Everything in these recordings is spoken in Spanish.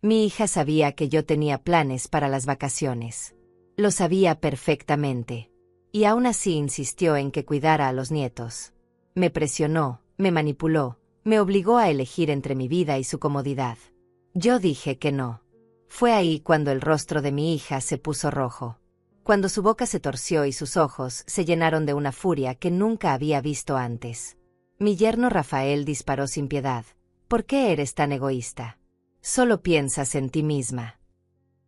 Mi hija sabía que yo tenía planes para las vacaciones. Lo sabía perfectamente. Y aún así insistió en que cuidara a los nietos. Me presionó, me manipuló, me obligó a elegir entre mi vida y su comodidad. Yo dije que no. Fue ahí cuando el rostro de mi hija se puso rojo. Cuando su boca se torció y sus ojos se llenaron de una furia que nunca había visto antes. Mi yerno Rafael disparó sin piedad. ¿Por qué eres tan egoísta? Solo piensas en ti misma.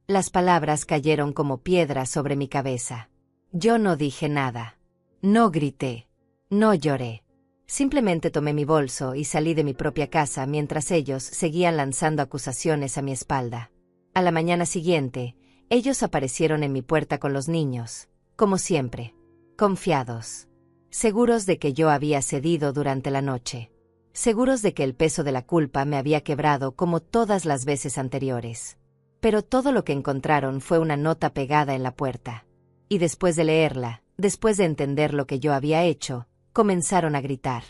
Las palabras cayeron como piedras sobre mi cabeza. Yo no dije nada. No grité. No lloré. Simplemente tomé mi bolso y salí de mi propia casa mientras ellos seguían lanzando acusaciones a mi espalda. A la mañana siguiente, ellos aparecieron en mi puerta con los niños, como siempre, confiados, seguros de que yo había cedido durante la noche, seguros de que el peso de la culpa me había quebrado como todas las veces anteriores. Pero todo lo que encontraron fue una nota pegada en la puerta. Y después de leerla, después de entender lo que yo había hecho, comenzaron a gritar.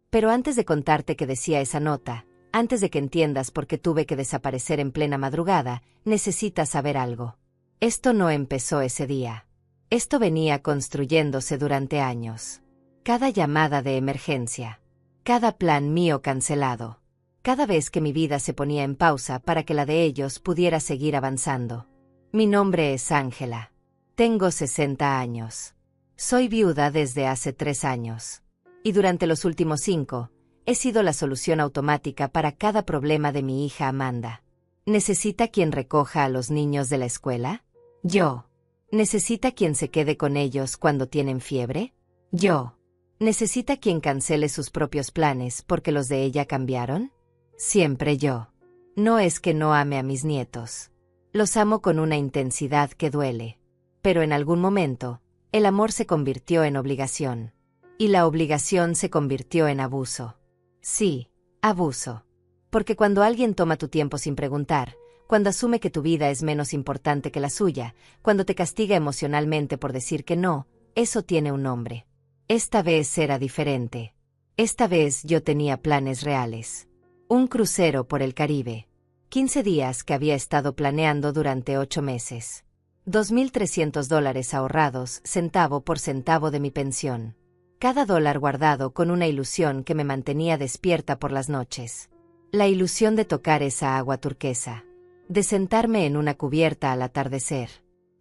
Pero antes de contarte qué decía esa nota, antes de que entiendas por qué tuve que desaparecer en plena madrugada, necesitas saber algo. Esto no empezó ese día. Esto venía construyéndose durante años. Cada llamada de emergencia. Cada plan mío cancelado. Cada vez que mi vida se ponía en pausa para que la de ellos pudiera seguir avanzando. Mi nombre es Ángela. Tengo 60 años. Soy viuda desde hace 3 años. Y durante los últimos 5, he sido la solución automática para cada problema de mi hija Amanda. ¿Necesita quien recoja a los niños de la escuela? Yo. ¿Necesita quien se quede con ellos cuando tienen fiebre? Yo. ¿Necesita quien cancele sus propios planes porque los de ella cambiaron? Siempre yo. No es que no ame a mis nietos. Los amo con una intensidad que duele. Pero en algún momento, el amor se convirtió en obligación. Y la obligación se convirtió en abuso. Sí, abuso. Porque cuando alguien toma tu tiempo sin preguntar, cuando asume que tu vida es menos importante que la suya, cuando te castiga emocionalmente por decir que no, eso tiene un nombre. Esta vez era diferente. Esta vez yo tenía planes reales. Un crucero por el Caribe. 15 días que había estado planeando durante 8 meses. $2,300 ahorrados centavo por centavo de mi pensión. Cada dólar guardado con una ilusión que me mantenía despierta por las noches. La ilusión de tocar esa agua turquesa. De sentarme en una cubierta al atardecer.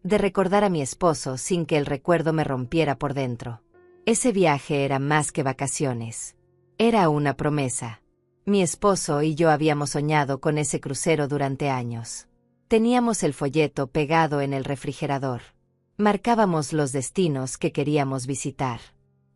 De recordar a mi esposo sin que el recuerdo me rompiera por dentro. Ese viaje era más que vacaciones. Era una promesa. Mi esposo y yo habíamos soñado con ese crucero durante años. Teníamos el folleto pegado en el refrigerador. Marcábamos los destinos que queríamos visitar.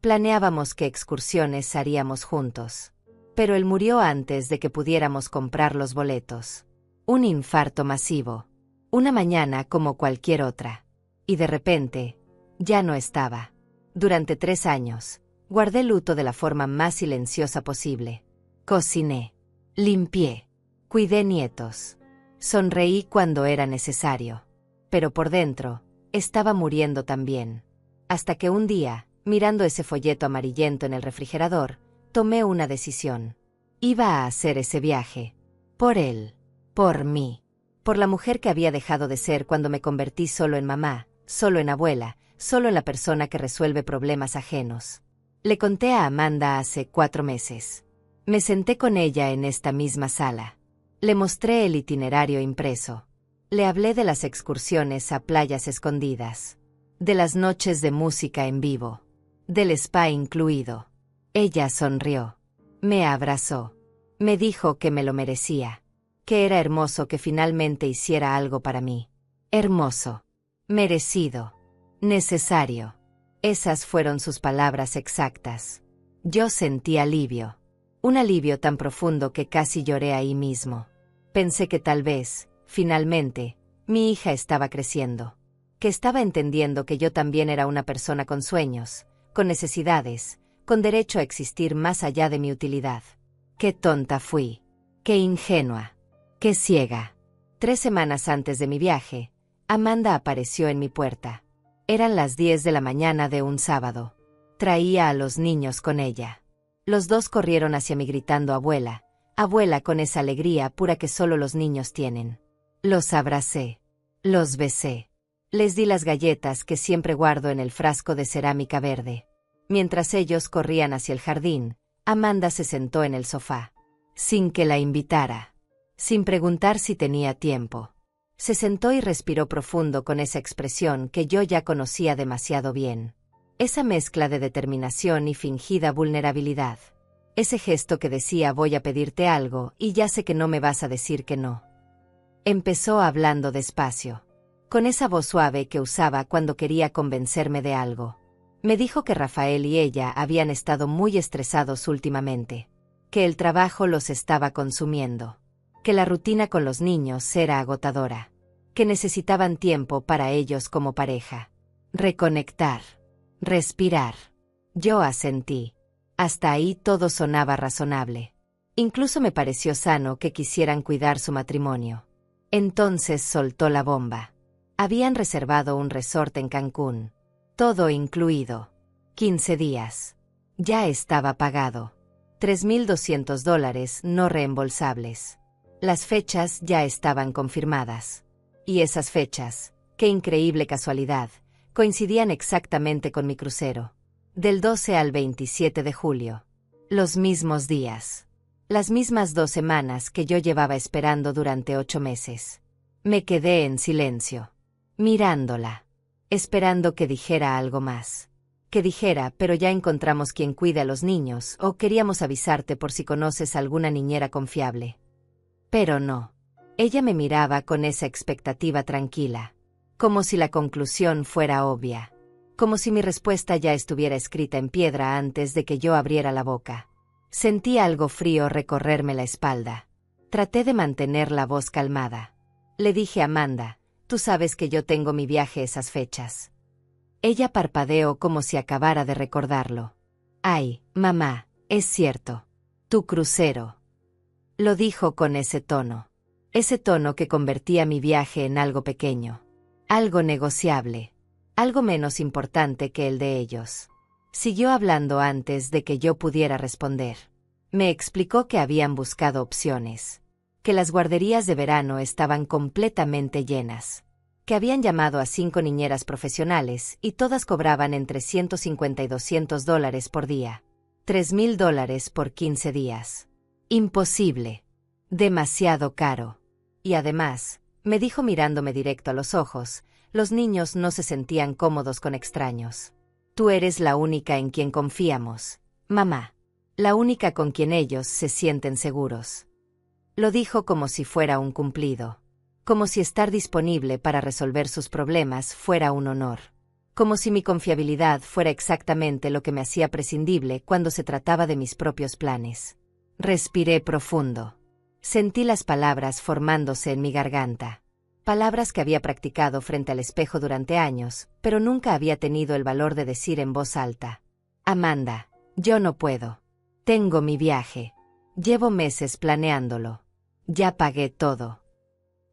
Planeábamos qué excursiones haríamos juntos. Pero él murió antes de que pudiéramos comprar los boletos. Un infarto masivo. Una mañana como cualquier otra. Y de repente, ya no estaba. Durante 3 años, guardé luto de la forma más silenciosa posible. Cociné. Limpié. Cuidé nietos. Sonreí cuando era necesario. Pero por dentro, estaba muriendo también. Hasta que un día, mirando ese folleto amarillento en el refrigerador, tomé una decisión. Iba a hacer ese viaje. Por él. Por mí. Por la mujer que había dejado de ser cuando me convertí solo en mamá, solo en abuela, solo en la persona que resuelve problemas ajenos. Le conté a Amanda hace 4 meses. Me senté con ella en esta misma sala. Le mostré el itinerario impreso. Le hablé de las excursiones a playas escondidas. De las noches de música en vivo. Del spa incluido. Ella sonrió. Me abrazó. Me dijo que me lo merecía. Que era hermoso que finalmente hiciera algo para mí. Hermoso. Merecido. Necesario. Esas fueron sus palabras exactas. Yo sentí alivio. Un alivio tan profundo que casi lloré ahí mismo. Pensé que tal vez, finalmente, mi hija estaba creciendo. Que estaba entendiendo que yo también era una persona con sueños, con necesidades, con derecho a existir más allá de mi utilidad. Qué tonta fui. Qué ingenua. Qué ciega. 3 semanas antes de mi viaje, Amanda apareció en mi puerta. Eran las 10 de la mañana de un sábado. Traía a los niños con ella. Los 2 corrieron hacia mí gritando abuela, abuela, con esa alegría pura que solo los niños tienen. Los abracé. Los besé. Les di las galletas que siempre guardo en el frasco de cerámica verde. Mientras ellos corrían hacia el jardín, Amanda se sentó en el sofá. Sin que la invitara. Sin preguntar si tenía tiempo. Se sentó y respiró profundo con esa expresión que yo ya conocía demasiado bien. Esa mezcla de determinación y fingida vulnerabilidad. Ese gesto que decía voy a pedirte algo y ya sé que no me vas a decir que no. Empezó hablando despacio. Con esa voz suave que usaba cuando quería convencerme de algo. Me dijo que Rafael y ella habían estado muy estresados últimamente. Que el trabajo los estaba consumiendo. Que la rutina con los niños era agotadora. Que necesitaban tiempo para ellos como pareja. Reconectar. Respirar. Yo asentí. Hasta ahí todo sonaba razonable. Incluso me pareció sano que quisieran cuidar su matrimonio. Entonces soltó la bomba. Habían reservado un resort en Cancún. Todo incluido. 15 días. Ya estaba pagado. $3,200 no reembolsables. Las fechas ya estaban confirmadas. Y esas fechas, qué increíble casualidad, coincidían exactamente con mi crucero. Del 12 al 27 de julio. Los mismos días. Las mismas 2 semanas que yo llevaba esperando durante 8 meses. Me quedé en silencio. Mirándola. Esperando que dijera algo más. Que dijera, pero ya encontramos quien cuide a los niños, o queríamos avisarte por si conoces alguna niñera confiable. Pero no. Ella me miraba con esa expectativa tranquila. Como si la conclusión fuera obvia. Como si mi respuesta ya estuviera escrita en piedra antes de que yo abriera la boca. Sentí algo frío recorrerme la espalda. Traté de mantener la voz calmada. Le dije a Amanda, tú sabes que yo tengo mi viaje esas fechas. Ella parpadeó como si acabara de recordarlo. Ay, mamá, es cierto. Tu crucero. Lo dijo con ese tono. Ese tono que convertía mi viaje en algo pequeño. Algo negociable. Algo menos importante que el de ellos. Siguió hablando antes de que yo pudiera responder. Me explicó que habían buscado opciones. Que las guarderías de verano estaban completamente llenas. Que habían llamado a 5 niñeras profesionales y todas cobraban entre $150 y $200 por día. $3,000 por 15 días. Imposible. Demasiado caro. Y además, me dijo mirándome directo a los ojos, los niños no se sentían cómodos con extraños. Tú eres la única en quien confiamos, mamá. La única con quien ellos se sienten seguros. Lo dijo como si fuera un cumplido. Como si estar disponible para resolver sus problemas fuera un honor. Como si mi confiabilidad fuera exactamente lo que me hacía prescindible cuando se trataba de mis propios planes. Respiré profundo. Sentí las palabras formándose en mi garganta. Palabras que había practicado frente al espejo durante años, pero nunca había tenido el valor de decir en voz alta. Amanda, yo no puedo. Tengo mi viaje. Llevo meses planeándolo. Ya pagué todo.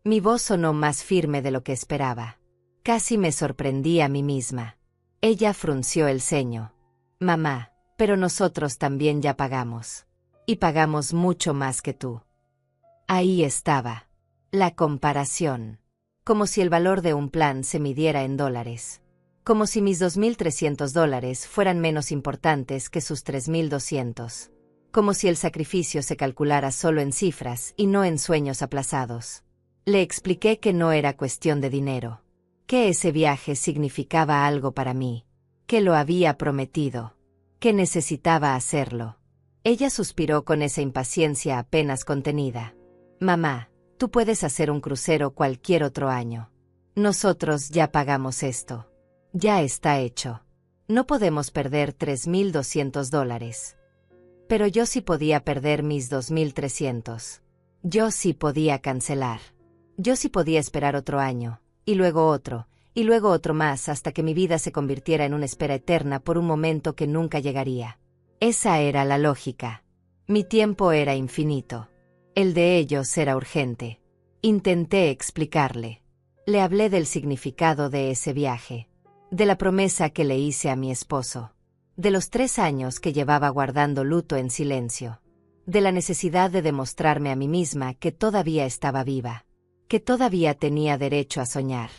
Mi voz sonó más firme de lo que esperaba. Casi me sorprendí a mí misma. Ella frunció el ceño. Mamá, pero nosotros también ya pagamos. Y pagamos mucho más que tú. Ahí estaba. La comparación. Como si el valor de un plan se midiera en dólares. Como si mis $2,300 fueran menos importantes que sus 3,200. Como si el sacrificio se calculara solo en cifras y no en sueños aplazados. Le expliqué que no era cuestión de dinero. Que ese viaje significaba algo para mí. Que lo había prometido. Que necesitaba hacerlo. Ella suspiró con esa impaciencia apenas contenida. Mamá, tú puedes hacer un crucero cualquier otro año. Nosotros ya pagamos esto. Ya está hecho. No podemos perder $3,200. Pero yo sí podía perder mis 2,300. Yo sí podía cancelar. Yo sí podía esperar otro año, y luego otro más hasta que mi vida se convirtiera en una espera eterna por un momento que nunca llegaría. Esa era la lógica. Mi tiempo era infinito. El de ellos era urgente. Intenté explicarle. Le hablé del significado de ese viaje. De la promesa que le hice a mi esposo. De los 3 años que llevaba guardando luto en silencio. De la necesidad de demostrarme a mí misma que todavía estaba viva. que todavía tenía derecho a soñar,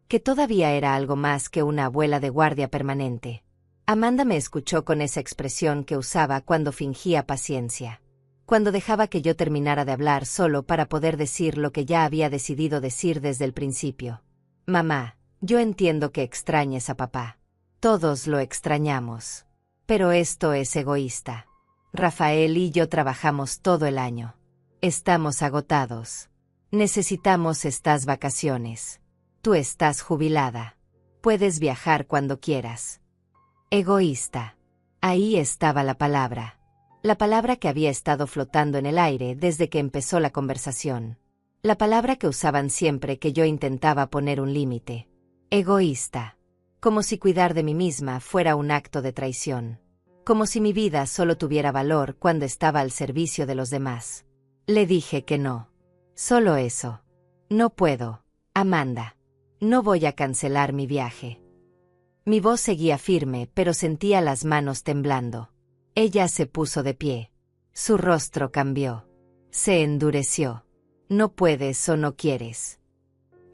que todavía era algo más que una abuela de guardia permanente. Amanda me escuchó con esa expresión que usaba cuando fingía paciencia, cuando dejaba que yo terminara de hablar solo para poder decir lo que ya había decidido decir desde el principio. Mamá, yo entiendo que extrañes a papá. Todos lo extrañamos. Pero esto es egoísta. Rafael y yo trabajamos todo el año. Estamos agotados. Necesitamos estas vacaciones. Tú estás jubilada. Puedes viajar cuando quieras. Egoísta. Ahí estaba la palabra. La palabra que había estado flotando en el aire desde que empezó la conversación. La palabra que usaban siempre que yo intentaba poner un límite. Egoísta. Como si cuidar de mí misma fuera un acto de traición. Como si mi vida solo tuviera valor cuando estaba al servicio de los demás. Le dije que no. Solo eso. No puedo, Amanda. No voy a cancelar mi viaje. Mi voz seguía firme, pero sentía las manos temblando. Ella se puso de pie. Su rostro cambió. Se endureció. ¿No puedes o no quieres?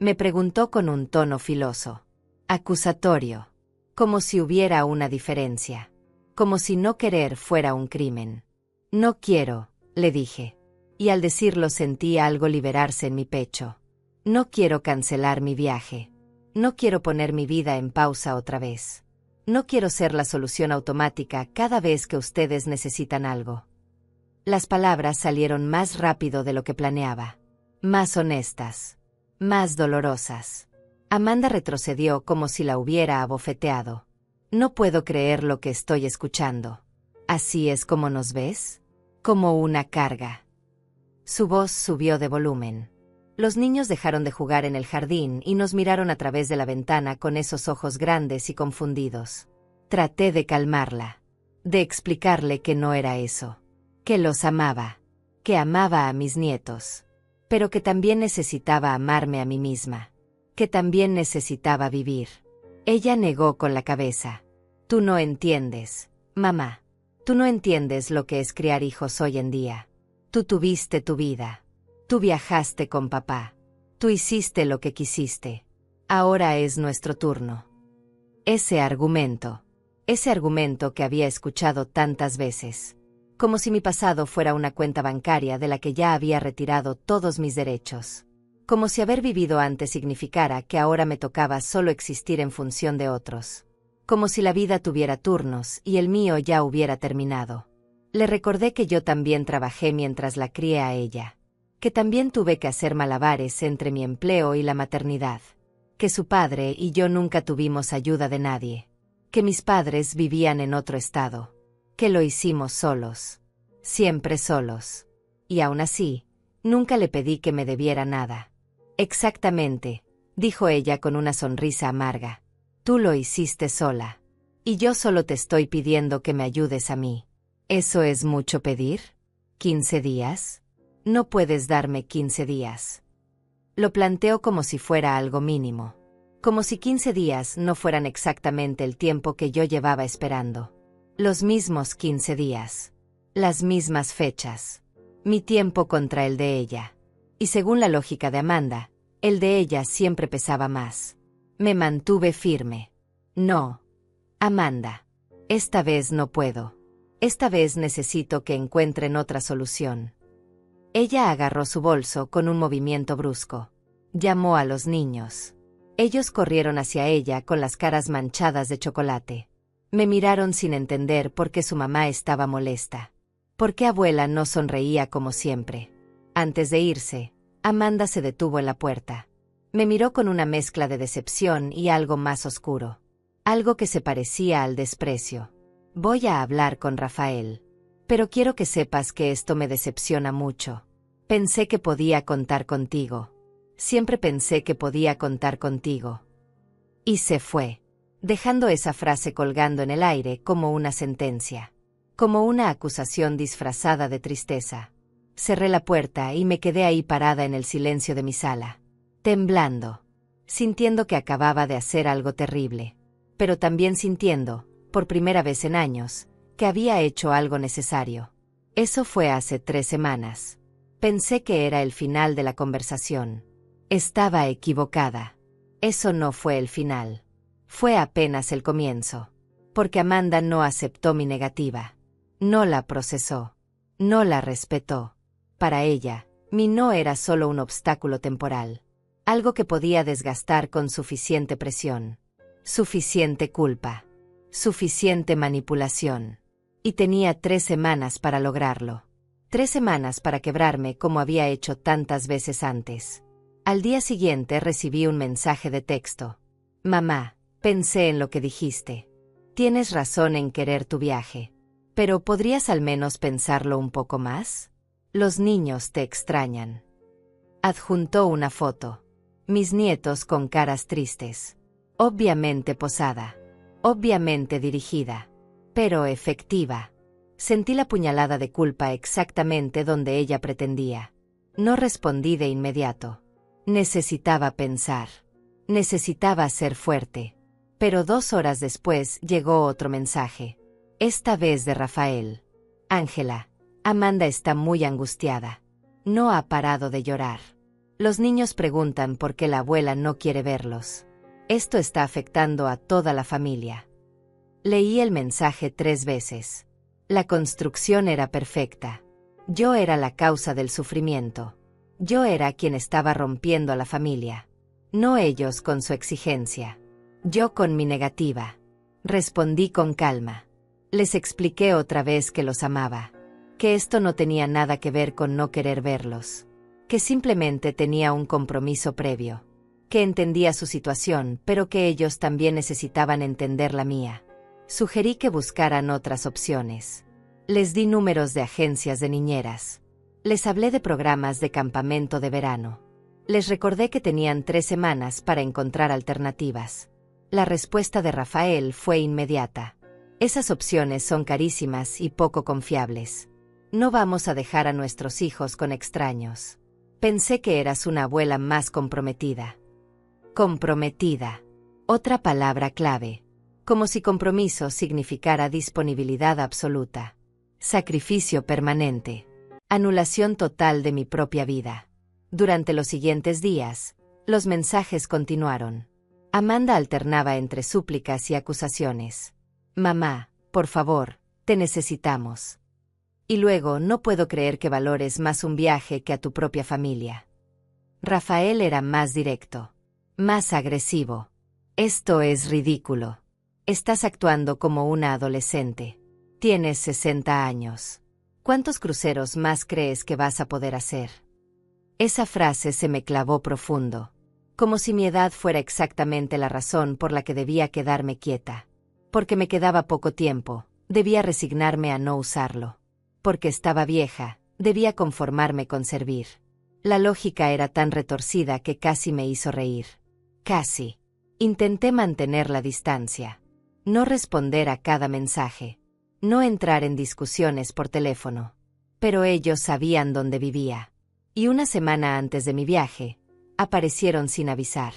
Me preguntó con un tono filoso. Acusatorio. Como si hubiera una diferencia. Como si no querer fuera un crimen. No quiero, le dije. Y al decirlo sentí algo liberarse en mi pecho. No quiero cancelar mi viaje. No quiero poner mi vida en pausa otra vez. No quiero ser la solución automática cada vez que ustedes necesitan algo. Las palabras salieron más rápido de lo que planeaba. Más honestas. Más dolorosas. Amanda retrocedió como si la hubiera abofeteado. No puedo creer lo que estoy escuchando. ¿Así es como nos ves? Como una carga. Su voz subió de volumen. Los niños dejaron de jugar en el jardín y nos miraron a través de la ventana con esos ojos grandes y confundidos. Traté de calmarla, de explicarle que no era eso, que los amaba, que amaba a mis nietos, pero que también necesitaba amarme a mí misma, que también necesitaba vivir. Ella negó con la cabeza. Tú no entiendes, mamá. Tú no entiendes lo que es criar hijos hoy en día. Tú tuviste tu vida. Tú viajaste con papá. Tú hiciste lo que quisiste. Ahora es nuestro turno. Ese argumento que había escuchado tantas veces. Como si mi pasado fuera una cuenta bancaria de la que ya había retirado todos mis derechos. Como si haber vivido antes significara que ahora me tocaba solo existir en función de otros. Como si la vida tuviera turnos y el mío ya hubiera terminado. Le recordé que yo también trabajé mientras la crié a ella. Que también tuve que hacer malabares entre mi empleo y la maternidad. Que su padre y yo nunca tuvimos ayuda de nadie. Que mis padres vivían en otro estado. Que lo hicimos solos. Siempre solos. Y aún así, nunca le pedí que me debiera nada. Exactamente, dijo ella con una sonrisa amarga. Tú lo hiciste sola. Y yo solo te estoy pidiendo que me ayudes a mí. ¿Eso es mucho pedir? ¿15 días? No puedes darme 15 días. Lo planteó como si fuera algo mínimo. Como si 15 días no fueran exactamente el tiempo que yo llevaba esperando. Los mismos 15 días. Las mismas fechas. Mi tiempo contra el de ella. Y según la lógica de Amanda, el de ella siempre pesaba más. Me mantuve firme. No. Amanda. Esta vez no puedo. Esta vez necesito que encuentren otra solución. Ella agarró su bolso con un movimiento brusco. Llamó a los niños. Ellos corrieron hacia ella con las caras manchadas de chocolate. Me miraron sin entender por qué su mamá estaba molesta. Por qué abuela no sonreía como siempre. Antes de irse, Amanda se detuvo en la puerta. Me miró con una mezcla de decepción y algo más oscuro. Algo que se parecía al desprecio. Voy a hablar con Rafael. Pero quiero que sepas que esto me decepciona mucho. Pensé que podía contar contigo. Siempre pensé que podía contar contigo. Y se fue, dejando esa frase colgando en el aire como una sentencia. Como una acusación disfrazada de tristeza. Cerré la puerta y me quedé ahí parada en el silencio de mi sala. Temblando. Sintiendo que acababa de hacer algo terrible. Pero también sintiendo, por primera vez en años, que había hecho algo necesario. Eso fue hace 3 semanas. Pensé que era el final de la conversación. Estaba equivocada. Eso no fue el final. Fue apenas el comienzo. Porque Amanda no aceptó mi negativa. No la procesó. No la respetó. Para ella, mi no era solo un obstáculo temporal. Algo que podía desgastar con suficiente presión. Suficiente culpa. Suficiente manipulación. Y tenía 3 semanas para lograrlo. 3 semanas para quebrarme como había hecho tantas veces antes. Al día siguiente recibí un mensaje de texto. Mamá, pensé en lo que dijiste. Tienes razón en querer tu viaje. Pero ¿podrías al menos pensarlo un poco más? Los niños te extrañan. Adjuntó una foto. Mis nietos con caras tristes. Obviamente posada. Obviamente dirigida. Pero efectiva. Sentí la puñalada de culpa exactamente donde ella pretendía. No respondí de inmediato. Necesitaba pensar. Necesitaba ser fuerte. Pero 2 horas después llegó otro mensaje. Esta vez de Rafael. Ángela, Amanda está muy angustiada. No ha parado de llorar. Los niños preguntan por qué la abuela no quiere verlos. Esto está afectando a toda la familia. Leí el mensaje 3 veces. La construcción era perfecta. Yo era la causa del sufrimiento. Yo era quien estaba rompiendo a la familia. No ellos con su exigencia. Yo con mi negativa. Respondí con calma. Les expliqué otra vez que los amaba. Que esto no tenía nada que ver con no querer verlos. Que simplemente tenía un compromiso previo. Que entendía su situación, pero que ellos también necesitaban entender la mía. Sugerí que buscaran otras opciones. Les di números de agencias de niñeras. Les hablé de programas de campamento de verano. Les recordé que tenían 3 semanas para encontrar alternativas. La respuesta de Rafael fue inmediata. Esas opciones son carísimas y poco confiables. No vamos a dejar a nuestros hijos con extraños. Pensé que eras una abuela más comprometida. Comprometida. Otra palabra clave. Como si compromiso significara disponibilidad absoluta. Sacrificio permanente. Anulación total de mi propia vida. Durante los siguientes días, los mensajes continuaron. Amanda alternaba entre súplicas y acusaciones. Mamá, por favor, te necesitamos. Y luego, no puedo creer que valores más un viaje que a tu propia familia. Rafael era más directo. Más agresivo. Esto es ridículo. Estás actuando como una adolescente. Tienes 60 años. ¿Cuántos cruceros más crees que vas a poder hacer? Esa frase se me clavó profundo. Como si mi edad fuera exactamente la razón por la que debía quedarme quieta. Porque me quedaba poco tiempo, debía resignarme a no usarlo. Porque estaba vieja, debía conformarme con servir. La lógica era tan retorcida que casi me hizo reír. Casi. Intenté mantener la distancia. No responder a cada mensaje. No entrar en discusiones por teléfono. Pero ellos sabían dónde vivía. Y una semana antes de mi viaje, aparecieron sin avisar.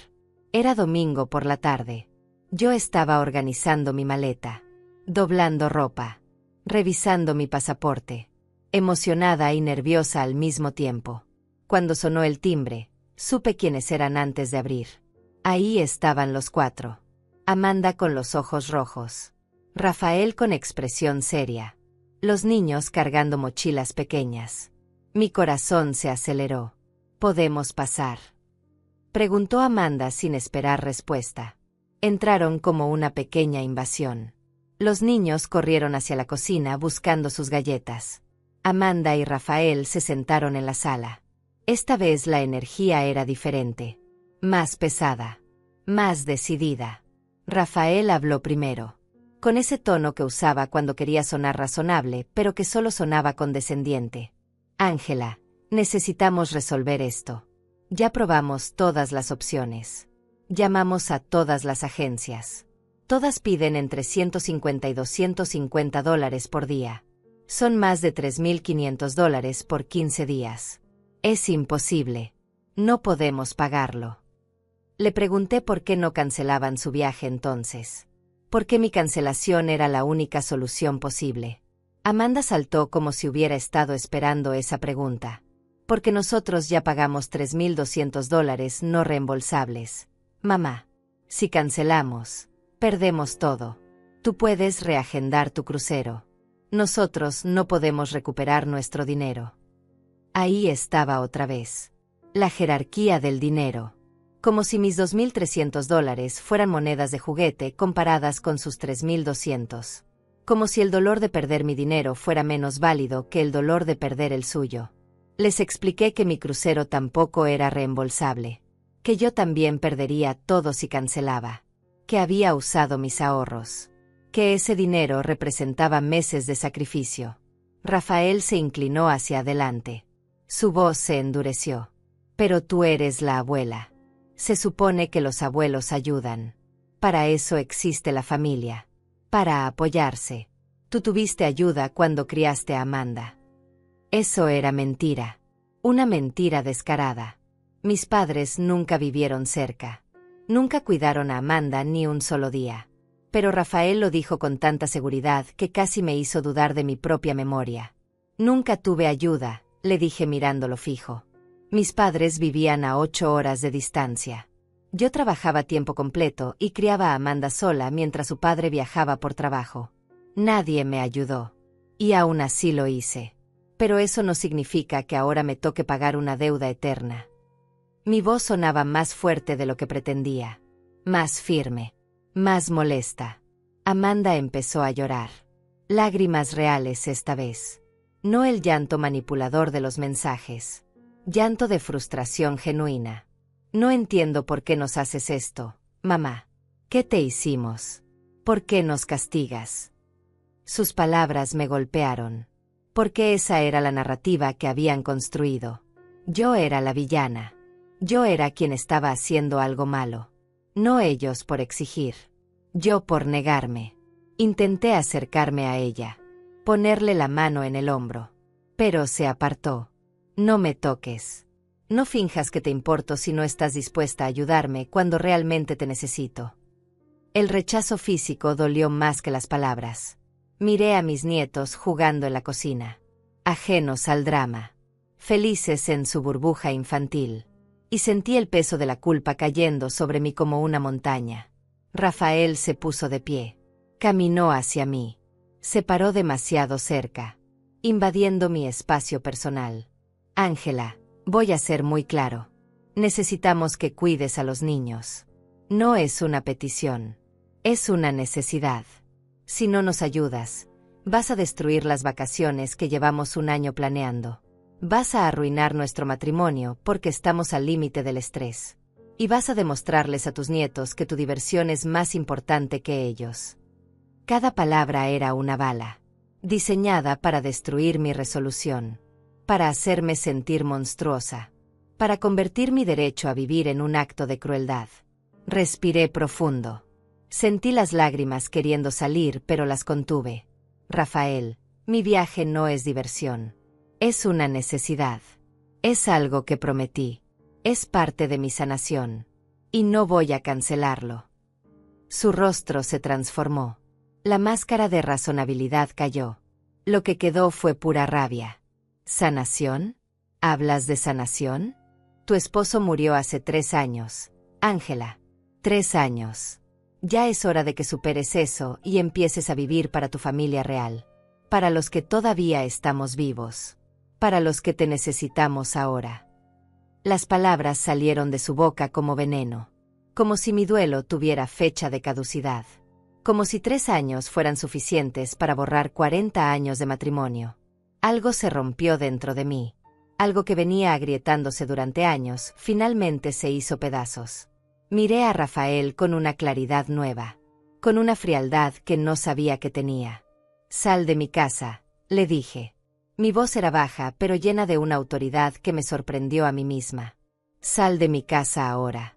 Era domingo por la tarde. Yo estaba organizando mi maleta, doblando ropa, revisando mi pasaporte, emocionada y nerviosa al mismo tiempo. Cuando sonó el timbre, supe quiénes eran antes de abrir. Ahí estaban los 4. Amanda con los ojos rojos. Rafael con expresión seria. Los niños cargando mochilas pequeñas. Mi corazón se aceleró. ¿Podemos pasar?, preguntó Amanda sin esperar respuesta. Entraron como una pequeña invasión. Los niños corrieron hacia la cocina buscando sus galletas. Amanda y Rafael se sentaron en la sala. Esta vez la energía era diferente. Más pesada. Más decidida. Rafael habló primero. Con ese tono que usaba cuando quería sonar razonable, pero que solo sonaba condescendiente. Ángela, necesitamos resolver esto. Ya probamos todas las opciones. Llamamos a todas las agencias. Todas piden entre $150 y $250 por día. Son más de $3.500 por 15 días. Es imposible. No podemos pagarlo. Le pregunté por qué no cancelaban su viaje entonces. ¿Por qué mi cancelación era la única solución posible? Amanda saltó como si hubiera estado esperando esa pregunta. Porque nosotros ya pagamos $3,200 no reembolsables. Mamá. Si cancelamos, perdemos todo. Tú puedes reagendar tu crucero. Nosotros no podemos recuperar nuestro dinero. Ahí estaba otra vez. La jerarquía del dinero. Como si mis $2,300 fueran monedas de juguete comparadas con sus 3,200. Como si el dolor de perder mi dinero fuera menos válido que el dolor de perder el suyo. Les expliqué que mi crucero tampoco era reembolsable. Que yo también perdería todo si cancelaba. Que había usado mis ahorros. Que ese dinero representaba meses de sacrificio. Rafael se inclinó hacia adelante. Su voz se endureció. Pero tú eres la abuela. Se supone que los abuelos ayudan. Para eso existe la familia. Para apoyarse. Tú tuviste ayuda cuando criaste a Amanda. Eso era mentira. Una mentira descarada. Mis padres nunca vivieron cerca. Nunca cuidaron a Amanda ni un solo día. Pero Rafael lo dijo con tanta seguridad que casi me hizo dudar de mi propia memoria. Nunca tuve ayuda, le dije mirándolo fijo. Mis padres vivían a 8 horas de distancia. Yo trabajaba tiempo completo y criaba a Amanda sola mientras su padre viajaba por trabajo. Nadie me ayudó. Y aún así lo hice. Pero eso no significa que ahora me toque pagar una deuda eterna. Mi voz sonaba más fuerte de lo que pretendía. Más firme. Más molesta. Amanda empezó a llorar. Lágrimas reales esta vez. No el llanto manipulador de los mensajes. Llanto de frustración genuina. No entiendo por qué nos haces esto, mamá. ¿Qué te hicimos? ¿Por qué nos castigas? Sus palabras me golpearon. Porque esa era la narrativa que habían construido. Yo era la villana. Yo era quien estaba haciendo algo malo. No ellos por exigir. Yo por negarme. Intenté acercarme a ella. Ponerle la mano en el hombro. Pero se apartó. No me toques. No finjas que te importo si no estás dispuesta a ayudarme cuando realmente te necesito. El rechazo físico dolió más que las palabras. Miré a mis nietos jugando en la cocina. Ajenos al drama. Felices en su burbuja infantil. Y sentí el peso de la culpa cayendo sobre mí como una montaña. Rafael se puso de pie. Caminó hacia mí. Se paró demasiado cerca. Invadiendo mi espacio personal. Ángela, voy a ser muy claro. Necesitamos que cuides a los niños. No es una petición. Es una necesidad. Si no nos ayudas, vas a destruir las vacaciones que llevamos un año planeando. Vas a arruinar nuestro matrimonio porque estamos al límite del estrés. Y vas a demostrarles a tus nietos que tu diversión es más importante que ellos. Cada palabra era una bala, diseñada para destruir mi resolución, para hacerme sentir monstruosa, para convertir mi derecho a vivir en un acto de crueldad. Respiré profundo. Sentí las lágrimas queriendo salir, pero las contuve. Rafael, mi viaje no es diversión. Es una necesidad. Es algo que prometí. Es parte de mi sanación. Y no voy a cancelarlo. Su rostro se transformó. La máscara de razonabilidad cayó. Lo que quedó fue pura rabia. ¿Sanación? ¿Hablas de sanación? Tu esposo murió hace 3 años. Ángela. 3 años. Ya es hora de que superes eso y empieces a vivir para tu familia real. Para los que todavía estamos vivos. Para los que te necesitamos ahora. Las palabras salieron de su boca como veneno. Como si mi duelo tuviera fecha de caducidad. Como si 3 años fueran suficientes para borrar 40 años de matrimonio. Algo se rompió dentro de mí. Algo que venía agrietándose durante años, finalmente se hizo pedazos. Miré a Rafael con una claridad nueva. Con una frialdad que no sabía que tenía. Sal de mi casa, le dije. Mi voz era baja, pero llena de una autoridad que me sorprendió a mí misma. Sal de mi casa ahora.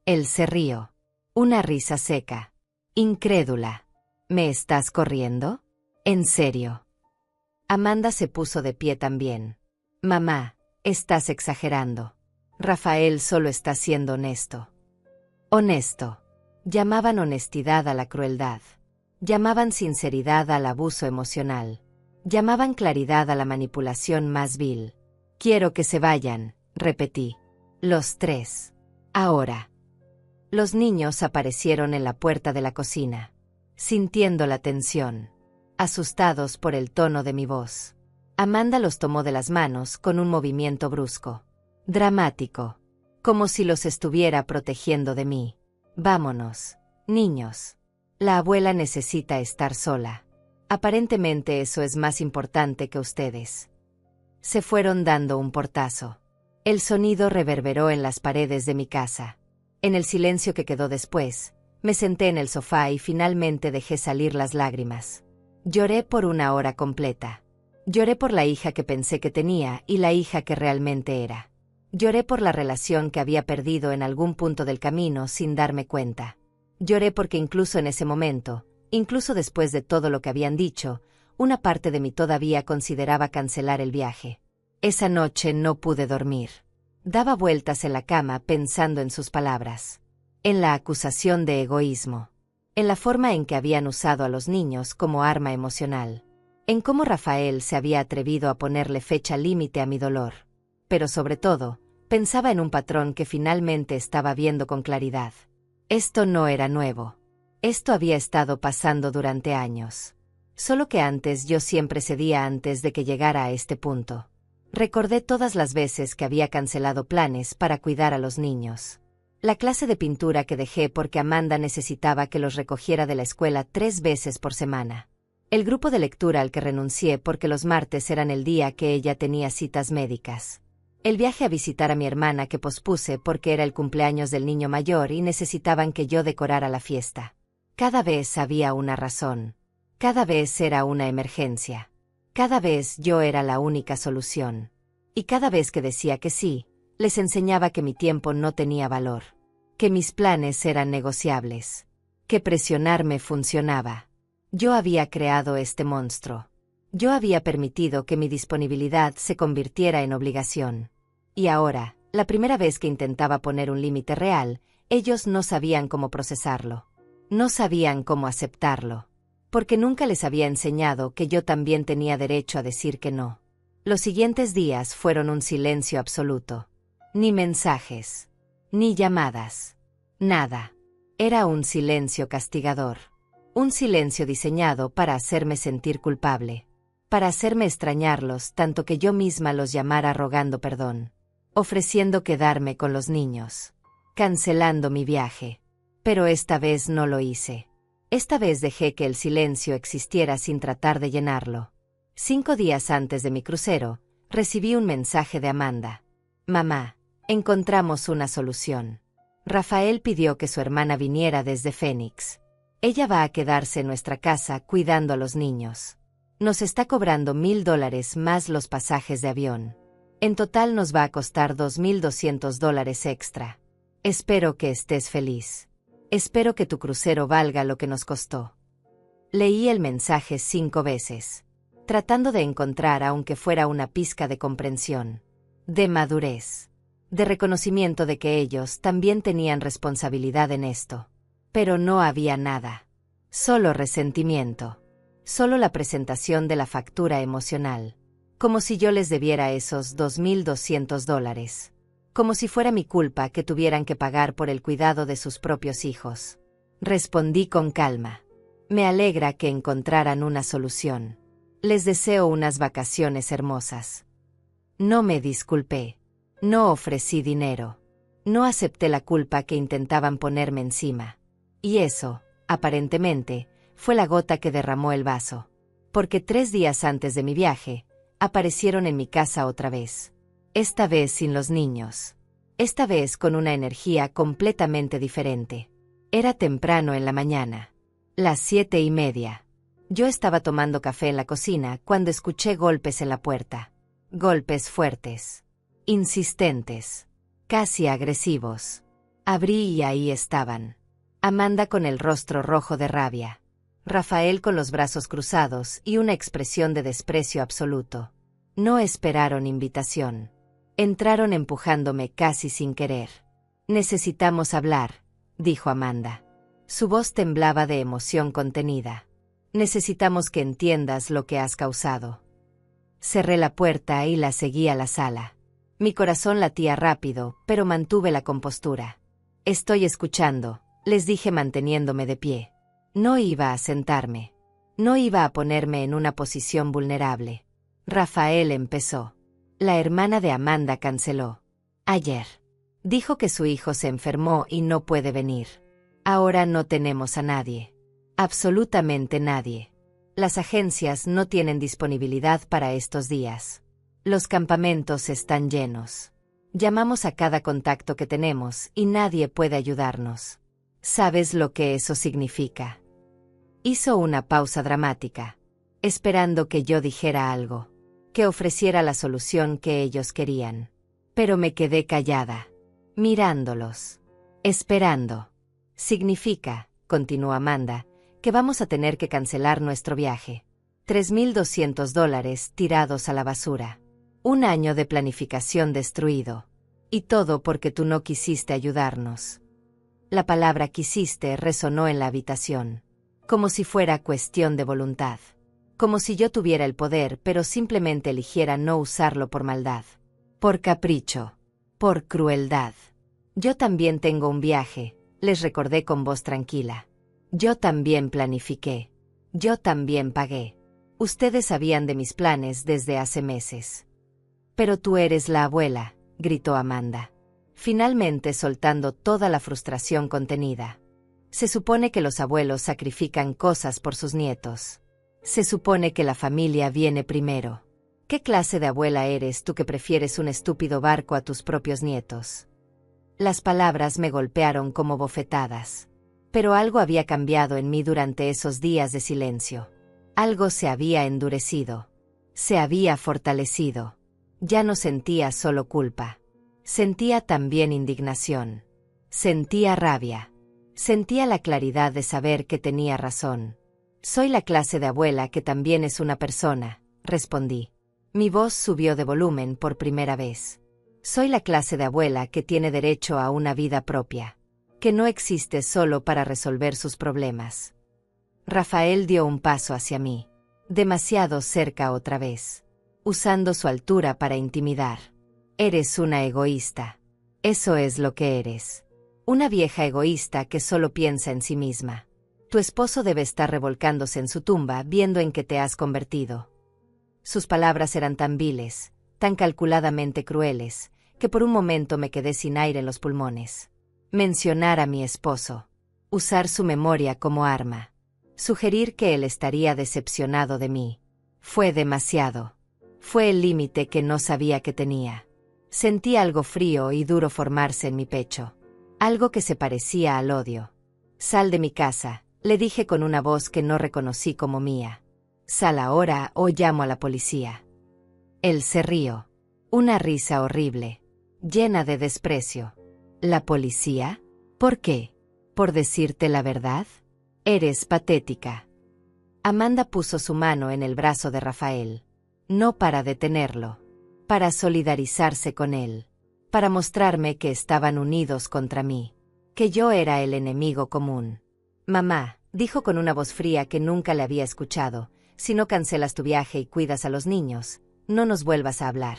Él se rió. Una risa seca. Incrédula. ¿Me estás corriendo? ¿En serio? Amanda se puso de pie también. Mamá, estás exagerando. Rafael solo está siendo honesto. Honesto. Llamaban honestidad a la crueldad. Llamaban sinceridad al abuso emocional. Llamaban claridad a la manipulación más vil. Quiero que se vayan, repetí. Los tres. Ahora. Los niños aparecieron en la puerta de la cocina, sintiendo la tensión, asustados por el tono de mi voz. Amanda los tomó de las manos con un movimiento brusco, dramático, como si los estuviera protegiendo de mí. Vámonos, niños. La abuela necesita estar sola. Aparentemente eso es más importante que ustedes. Se fueron dando un portazo. El sonido reverberó en las paredes de mi casa. En el silencio que quedó después, me senté en el sofá y finalmente dejé salir las lágrimas. Lloré por una hora completa. Lloré por la hija que pensé que tenía y la hija que realmente era. Lloré por la relación que había perdido en algún punto del camino sin darme cuenta. Lloré porque incluso en ese momento, incluso después de todo lo que habían dicho, una parte de mí todavía consideraba cancelar el viaje. Esa noche no pude dormir. Daba vueltas en la cama pensando en sus palabras, en la acusación de egoísmo, en la forma en que habían usado a los niños como arma emocional, en cómo Rafael se había atrevido a ponerle fecha límite a mi dolor. Pero sobre todo, pensaba en un patrón que finalmente estaba viendo con claridad. Esto no era nuevo. Esto había estado pasando durante años. Solo que antes yo siempre cedía antes de que llegara a este punto. Recordé todas las veces que había cancelado planes para cuidar a los niños. La clase de pintura que dejé porque Amanda necesitaba que los recogiera de la escuela 3 veces por semana. El grupo de lectura al que renuncié porque los martes eran el día que ella tenía citas médicas. El viaje a visitar a mi hermana que pospuse porque era el cumpleaños del niño mayor y necesitaban que yo decorara la fiesta. Cada vez había una razón. Cada vez era una emergencia. Cada vez yo era la única solución. Y cada vez que decía que sí, les enseñaba que mi tiempo no tenía valor. Que mis planes eran negociables. Que presionarme funcionaba. Yo había creado este monstruo. Yo había permitido que mi disponibilidad se convirtiera en obligación. Y ahora, la primera vez que intentaba poner un límite real, ellos no sabían cómo procesarlo. No sabían cómo aceptarlo. Porque nunca les había enseñado que yo también tenía derecho a decir que no. Los siguientes días fueron un silencio absoluto. Ni mensajes. Ni llamadas. Nada. Era un silencio castigador. Un silencio diseñado para hacerme sentir culpable. Para hacerme extrañarlos tanto que yo misma los llamara rogando perdón. Ofreciendo quedarme con los niños. Cancelando mi viaje. Pero esta vez no lo hice. Esta vez dejé que el silencio existiera sin tratar de llenarlo. 5 días antes de mi crucero, recibí un mensaje de Amanda. Mamá, encontramos una solución. Rafael pidió que su hermana viniera desde Phoenix. Ella va a quedarse en nuestra casa cuidando a los niños. Nos está cobrando $1,000 más los pasajes de avión. En total nos va a costar $2,200 extra. Espero que estés feliz. Espero que tu crucero valga lo que nos costó. Leí el mensaje 5 veces, tratando de encontrar aunque fuera una pizca de comprensión, de madurez, de reconocimiento de que ellos también tenían responsabilidad en esto. Pero no había nada. Solo resentimiento. Solo la presentación de la factura emocional. Como si yo les debiera esos $2,200. Como si fuera mi culpa que tuvieran que pagar por el cuidado de sus propios hijos. Respondí con calma. Me alegra que encontraran una solución. Les deseo unas vacaciones hermosas. No me disculpé. No ofrecí dinero. No acepté la culpa que intentaban ponerme encima. Y eso, aparentemente, fue la gota que derramó el vaso. Porque 3 días antes de mi viaje, aparecieron en mi casa otra vez. Esta vez sin los niños. Esta vez con una energía completamente diferente. Era temprano en la mañana. Las 7:30. Yo estaba tomando café en la cocina cuando escuché golpes en la puerta. Golpes fuertes. Insistentes. Casi agresivos. Abrí y ahí estaban. Amanda con el rostro rojo de rabia. Rafael con los brazos cruzados y una expresión de desprecio absoluto. No esperaron invitación. Entraron empujándome casi sin querer. Necesitamos hablar, dijo Amanda. Su voz temblaba de emoción contenida. Necesitamos que entiendas lo que has causado. Cerré la puerta y la seguí a la sala. Mi corazón latía rápido, pero mantuve la compostura. Estoy escuchando, les dije manteniéndome de pie. No iba a sentarme. No iba a ponerme en una posición vulnerable. Rafael empezó. La hermana de Amanda canceló. Ayer. Dijo que su hijo se enfermó y no puede venir. Ahora no tenemos a nadie. Absolutamente nadie. Las agencias no tienen disponibilidad para estos días. Los campamentos están llenos. Llamamos a cada contacto que tenemos y nadie puede ayudarnos. ¿Sabes lo que eso significa? Hizo una pausa dramática, esperando que yo dijera algo, que ofreciera la solución que ellos querían. Pero me quedé callada, mirándolos, esperando. Significa, continuó Amanda, que vamos a tener que cancelar nuestro viaje. $3,200 tirados a la basura. Un año de planificación destruido. Y todo porque tú no quisiste ayudarnos. La palabra quisiste resonó en la habitación. Como si fuera cuestión de voluntad. Como si yo tuviera el poder pero simplemente eligiera no usarlo por maldad. Por capricho. Por crueldad. Yo también tengo un viaje, les recordé con voz tranquila. Yo también planifiqué. Yo también pagué. Ustedes sabían de mis planes desde hace meses. Pero tú eres la abuela, gritó Amanda. Finalmente soltando toda la frustración contenida. Se supone que los abuelos sacrifican cosas por sus nietos. Se supone que la familia viene primero. ¿Qué clase de abuela eres tú que prefieres un estúpido barco a tus propios nietos? Las palabras me golpearon como bofetadas. Pero algo había cambiado en mí durante esos días de silencio. Algo se había endurecido. Se había fortalecido. Ya no sentía solo culpa. Sentía también indignación. Sentía rabia. Sentía la claridad de saber que tenía razón. Soy la clase de abuela que también es una persona, respondí. Mi voz subió de volumen por primera vez. Soy la clase de abuela que tiene derecho a una vida propia. Que no existe solo para resolver sus problemas. Rafael dio un paso hacia mí. Demasiado cerca otra vez. Usando su altura para intimidar. Eres una egoísta. Eso es lo que eres. Una vieja egoísta que solo piensa en sí misma. Tu esposo debe estar revolcándose en su tumba viendo en qué te has convertido. Sus palabras eran tan viles, tan calculadamente crueles, que por un momento me quedé sin aire en los pulmones. Mencionar a mi esposo. Usar su memoria como arma. Sugerir que él estaría decepcionado de mí. Fue demasiado. Fue el límite que no sabía que tenía. Sentí algo frío y duro formarse en mi pecho. Algo que se parecía al odio. Sal de mi casa, le dije con una voz que no reconocí como mía. Sal ahora o llamo a la policía. Él se rió. Una risa horrible, llena de desprecio. ¿La policía? ¿Por qué? ¿Por decirte la verdad? Eres patética. Amanda puso su mano en el brazo de Rafael. No para detenerlo. Para solidarizarse con él. Para mostrarme que estaban unidos contra mí. Que yo era el enemigo común. Mamá, dijo con una voz fría que nunca le había escuchado, si no cancelas tu viaje y cuidas a los niños, no nos vuelvas a hablar.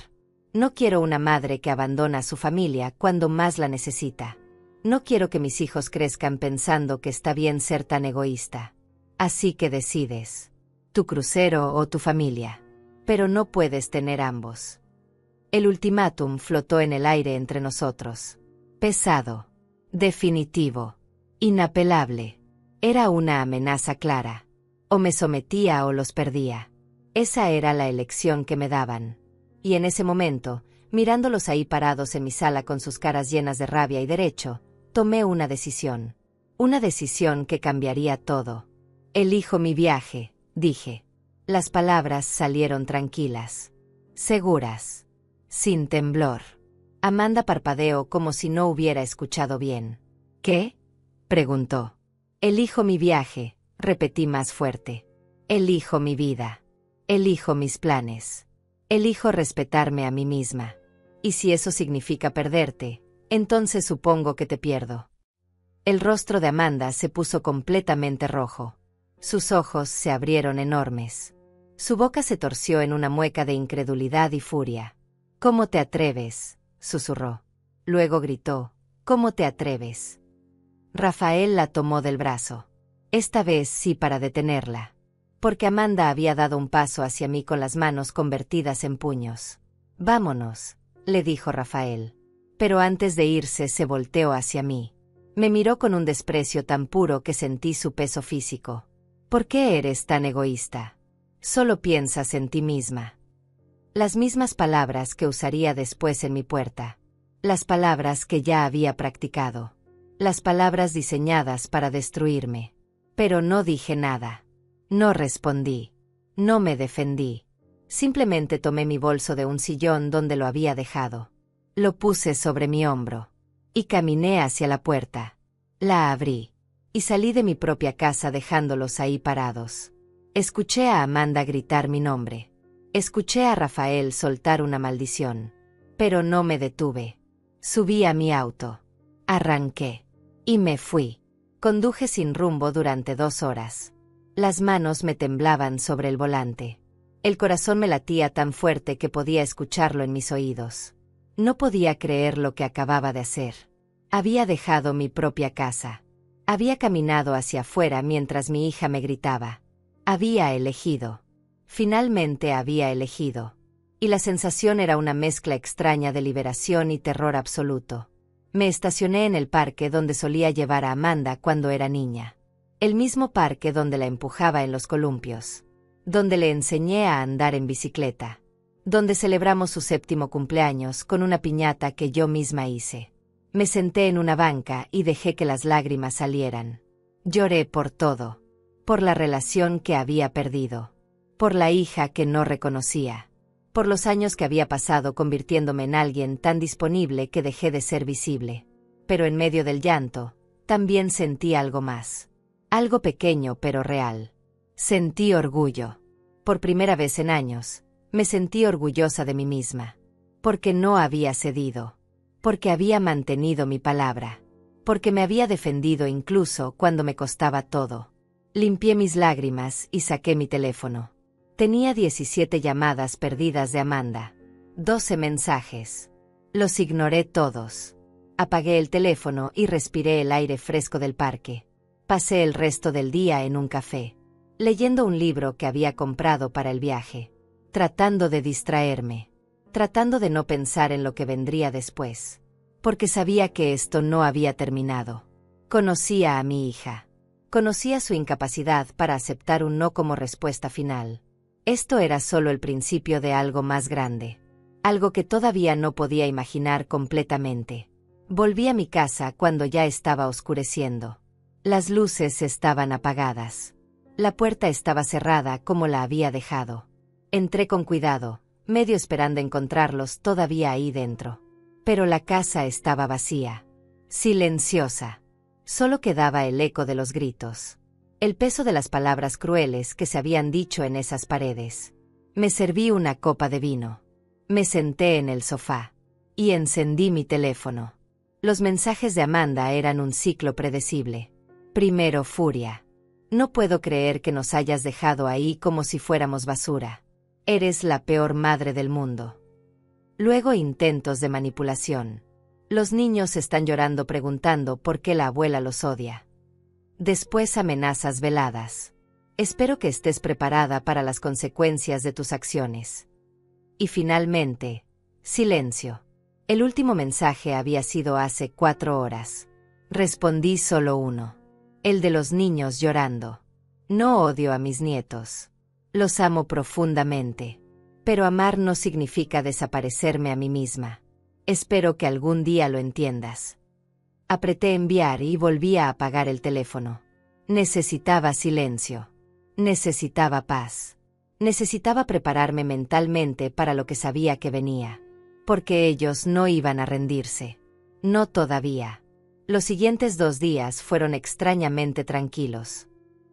No quiero una madre que abandona a su familia cuando más la necesita. No quiero que mis hijos crezcan pensando que está bien ser tan egoísta. Así que decides. Tu crucero o tu familia. Pero no puedes tener ambos. El ultimátum flotó en el aire entre nosotros. Pesado. Definitivo. Inapelable. Era una amenaza clara. O me sometía o los perdía. Esa era la elección que me daban. Y en ese momento, mirándolos ahí parados en mi sala con sus caras llenas de rabia y derecho, tomé una decisión. Una decisión que cambiaría todo. Elijo mi viaje, dije. Las palabras salieron tranquilas. Seguras. Sin temblor. Amanda parpadeó como si no hubiera escuchado bien. ¿Qué? Preguntó. Elijo mi viaje, repetí más fuerte. Elijo mi vida. Elijo mis planes. Elijo respetarme a mí misma. Y si eso significa perderte, entonces supongo que te pierdo. El rostro de Amanda se puso completamente rojo. Sus ojos se abrieron enormes. Su boca se torció en una mueca de incredulidad y furia. «¿Cómo te atreves?», susurró. Luego gritó: «¿Cómo te atreves?». Rafael la tomó del brazo. Esta vez sí, para detenerla. Porque Amanda había dado un paso hacia mí con las manos convertidas en puños. «Vámonos», le dijo Rafael. Pero antes de irse se volteó hacia mí. Me miró con un desprecio tan puro que sentí su peso físico. «¿Por qué eres tan egoísta? Solo piensas en ti misma». Las mismas palabras que usaría después en mi puerta. Las palabras que ya había practicado. Las palabras diseñadas para destruirme. Pero no dije nada. No respondí. No me defendí. Simplemente tomé mi bolso de un sillón donde lo había dejado. Lo puse sobre mi hombro. Y caminé hacia la puerta. La abrí. Y salí de mi propia casa dejándolos ahí parados. Escuché a Amanda gritar mi nombre. Escuché a Rafael soltar una maldición. Pero no me detuve. Subí a mi auto. Arranqué. Y me fui. Conduje sin rumbo durante 2 horas. Las manos me temblaban sobre el volante. El corazón me latía tan fuerte que podía escucharlo en mis oídos. No podía creer lo que acababa de hacer. Había dejado mi propia casa. Había caminado hacia afuera mientras mi hija me gritaba. Había elegido. Finalmente había elegido. Y la sensación era una mezcla extraña de liberación y terror absoluto. Me estacioné en el parque donde solía llevar a Amanda cuando era niña. El mismo parque donde la empujaba en los columpios. Donde le enseñé a andar en bicicleta. Donde celebramos su 7º cumpleaños con una piñata que yo misma hice. Me senté en una banca y dejé que las lágrimas salieran. Lloré por todo. Por la relación que había perdido. Por la hija que no reconocía. Por los años que había pasado convirtiéndome en alguien tan disponible que dejé de ser visible. Pero en medio del llanto, también sentí algo más. Algo pequeño pero real. Sentí orgullo. Por primera vez en años, me sentí orgullosa de mí misma. Porque no había cedido. Porque había mantenido mi palabra. Porque me había defendido incluso cuando me costaba todo. Limpié mis lágrimas y saqué mi teléfono. Tenía 17 llamadas perdidas de Amanda. 12 mensajes. Los ignoré todos. Apagué el teléfono y respiré el aire fresco del parque. Pasé el resto del día en un café, leyendo un libro que había comprado para el viaje, tratando de distraerme, tratando de no pensar en lo que vendría después, porque sabía que esto no había terminado. Conocía a mi hija. Conocía su incapacidad para aceptar un no como respuesta final. Esto era solo el principio de algo más grande. Algo que todavía no podía imaginar completamente. Volví a mi casa cuando ya estaba oscureciendo. Las luces estaban apagadas. La puerta estaba cerrada como la había dejado. Entré con cuidado, medio esperando encontrarlos todavía ahí dentro. Pero la casa estaba vacía. Silenciosa. Solo quedaba el eco de los gritos. El peso de las palabras crueles que se habían dicho en esas paredes. Me serví una copa de vino. Me senté en el sofá. Y encendí mi teléfono. Los mensajes de Amanda eran un ciclo predecible. Primero furia. No puedo creer que nos hayas dejado ahí como si fuéramos basura. Eres la peor madre del mundo. Luego intentos de manipulación. Los niños están llorando preguntando por qué la abuela los odia. Después amenazas veladas. Espero que estés preparada para las consecuencias de tus acciones. Y finalmente, silencio. El último mensaje había sido hace 4 horas. Respondí solo uno. El de los niños llorando. No odio a mis nietos. Los amo profundamente. Pero amar no significa desaparecerme a mí misma. Espero que algún día lo entiendas. Apreté enviar y volví a apagar el teléfono. Necesitaba silencio. Necesitaba paz. Necesitaba prepararme mentalmente para lo que sabía que venía. Porque ellos no iban a rendirse. No todavía. Los siguientes 2 días fueron extrañamente tranquilos.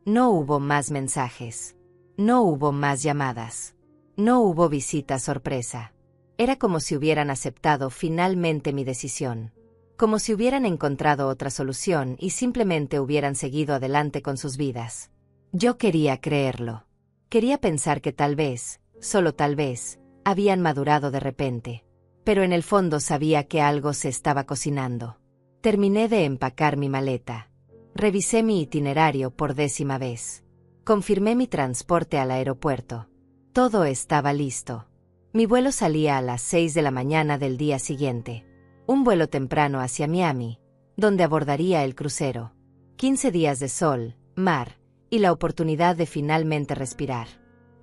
No hubo más mensajes. No hubo más llamadas. No hubo visita sorpresa. Era como si hubieran aceptado finalmente mi decisión. Como si hubieran encontrado otra solución y simplemente hubieran seguido adelante con sus vidas. Yo quería creerlo. Quería pensar que tal vez, solo tal vez, habían madurado de repente. Pero en el fondo sabía que algo se estaba cocinando. Terminé de empacar mi maleta. Revisé mi itinerario por 10ª vez. Confirmé mi transporte al aeropuerto. Todo estaba listo. Mi vuelo salía a las 6 de la mañana del día siguiente. Un vuelo temprano hacia Miami, donde abordaría el crucero. 15 días de sol, mar, y la oportunidad de finalmente respirar.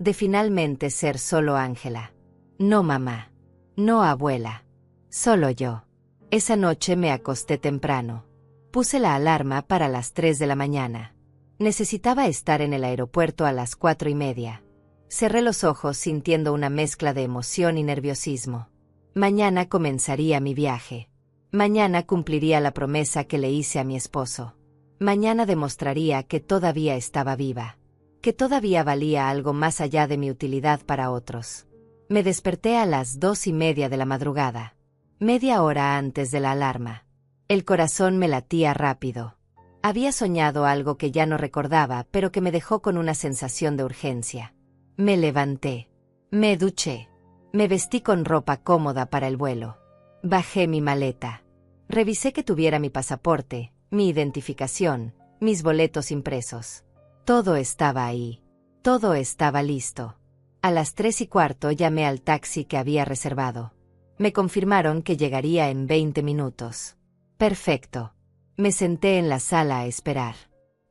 De finalmente ser solo Ángela. No mamá. No abuela. Solo yo. Esa noche me acosté temprano. Puse la alarma para las 3 de la mañana. Necesitaba estar en el aeropuerto a las 4:30. Cerré los ojos sintiendo una mezcla de emoción y nerviosismo. Mañana comenzaría mi viaje. Mañana cumpliría la promesa que le hice a mi esposo. Mañana demostraría que todavía estaba viva. Que todavía valía algo más allá de mi utilidad para otros. Me desperté a las 2:30 de la madrugada. Media hora antes de la alarma. El corazón me latía rápido. Había soñado algo que ya no recordaba, pero que me dejó con una sensación de urgencia. Me levanté. Me duché. Me vestí con ropa cómoda para el vuelo. Bajé mi maleta. Revisé que tuviera mi pasaporte, mi identificación, mis boletos impresos. Todo estaba ahí. Todo estaba listo. A las 3:15 llamé al taxi que había reservado. Me confirmaron que llegaría en 20 minutos. Perfecto. Me senté en la sala a esperar,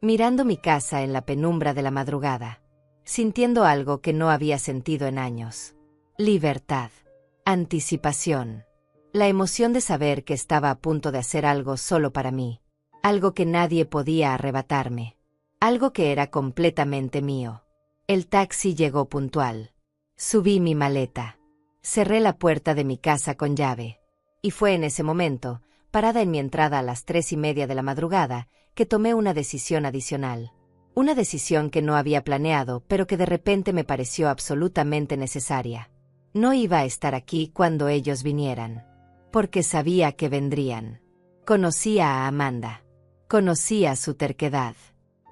mirando mi casa en la penumbra de la madrugada, sintiendo algo que no había sentido en años. Libertad. Anticipación. La emoción de saber que estaba a punto de hacer algo solo para mí. Algo que nadie podía arrebatarme. Algo que era completamente mío. El taxi llegó puntual. Subí mi maleta. Cerré la puerta de mi casa con llave. Y fue en ese momento, parada en mi entrada a las 3:30 de la madrugada, que tomé una decisión adicional. Una decisión que no había planeado, pero que de repente me pareció absolutamente necesaria. No iba a estar aquí cuando ellos vinieran. Porque sabía que vendrían. Conocía a Amanda. Conocía su terquedad.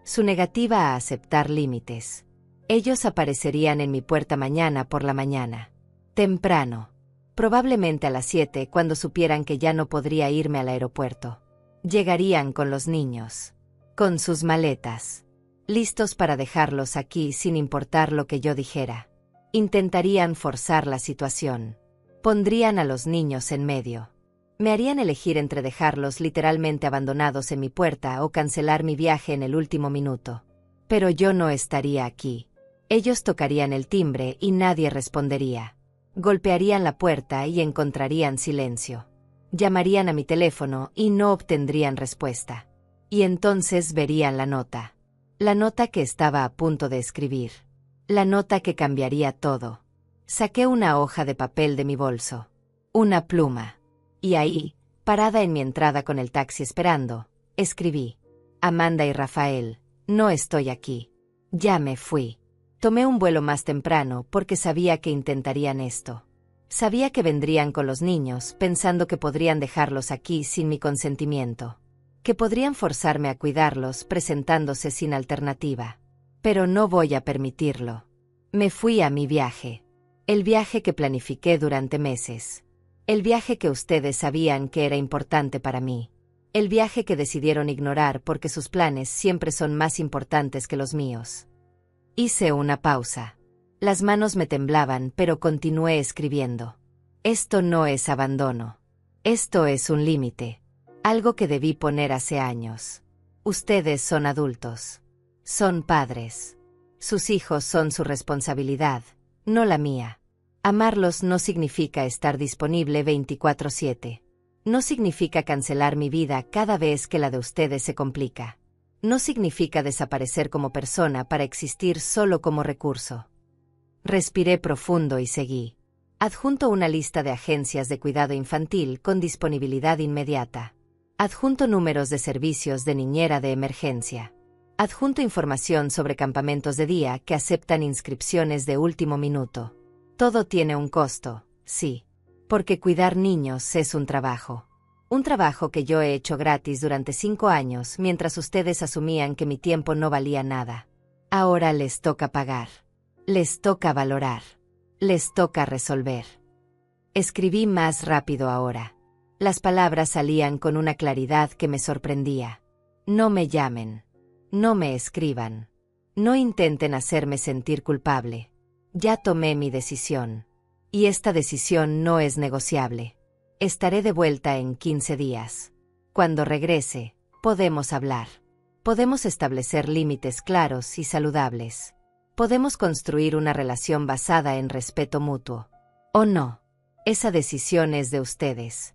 Su negativa a aceptar límites. Ellos aparecerían en mi puerta mañana por la mañana. Temprano. Probablemente a las 7 cuando supieran que ya no podría irme al aeropuerto. Llegarían con los niños. Con sus maletas. Listos para dejarlos aquí sin importar lo que yo dijera. Intentarían forzar la situación. Pondrían a los niños en medio. Me harían elegir entre dejarlos literalmente abandonados en mi puerta o cancelar mi viaje en el último minuto. Pero yo no estaría aquí. Ellos tocarían el timbre y nadie respondería. Golpearían la puerta y encontrarían silencio. Llamarían a mi teléfono y no obtendrían respuesta. Y entonces verían la nota. La nota que estaba a punto de escribir. La nota que cambiaría todo. Saqué una hoja de papel de mi bolso. Una pluma. Y ahí, parada en mi entrada con el taxi esperando, escribí: Amanda y Rafael, no estoy aquí. Ya me fui. Tomé un vuelo más temprano porque sabía que intentarían esto. Sabía que vendrían con los niños pensando que podrían dejarlos aquí sin mi consentimiento. Que podrían forzarme a cuidarlos presentándose sin alternativa. Pero no voy a permitirlo. Me fui a mi viaje. El viaje que planifiqué durante meses. El viaje que ustedes sabían que era importante para mí. El viaje que decidieron ignorar porque sus planes siempre son más importantes que los míos. Hice una pausa. Las manos me temblaban, pero continué escribiendo. Esto no es abandono. Esto es un límite. Algo que debí poner hace años. Ustedes son adultos. Son padres. Sus hijos son su responsabilidad, no la mía. Amarlos no significa estar disponible 24/7. No significa cancelar mi vida cada vez que la de ustedes se complica. No significa desaparecer como persona para existir solo como recurso. Respiré profundo y seguí. Adjunto una lista de agencias de cuidado infantil con disponibilidad inmediata. Adjunto números de servicios de niñera de emergencia. Adjunto información sobre campamentos de día que aceptan inscripciones de último minuto. Todo tiene un costo, sí. Porque cuidar niños es un trabajo. Un trabajo que yo he hecho gratis durante 5 años mientras ustedes asumían que mi tiempo no valía nada. Ahora les toca pagar. Les toca valorar. Les toca resolver. Escribí más rápido ahora. Las palabras salían con una claridad que me sorprendía. No me llamen. No me escriban. No intenten hacerme sentir culpable. Ya tomé mi decisión. Y esta decisión no es negociable. Estaré de vuelta en 15 días. Cuando regrese, podemos hablar. Podemos establecer límites claros y saludables. Podemos construir una relación basada en respeto mutuo. ¿O no? Esa decisión es de ustedes.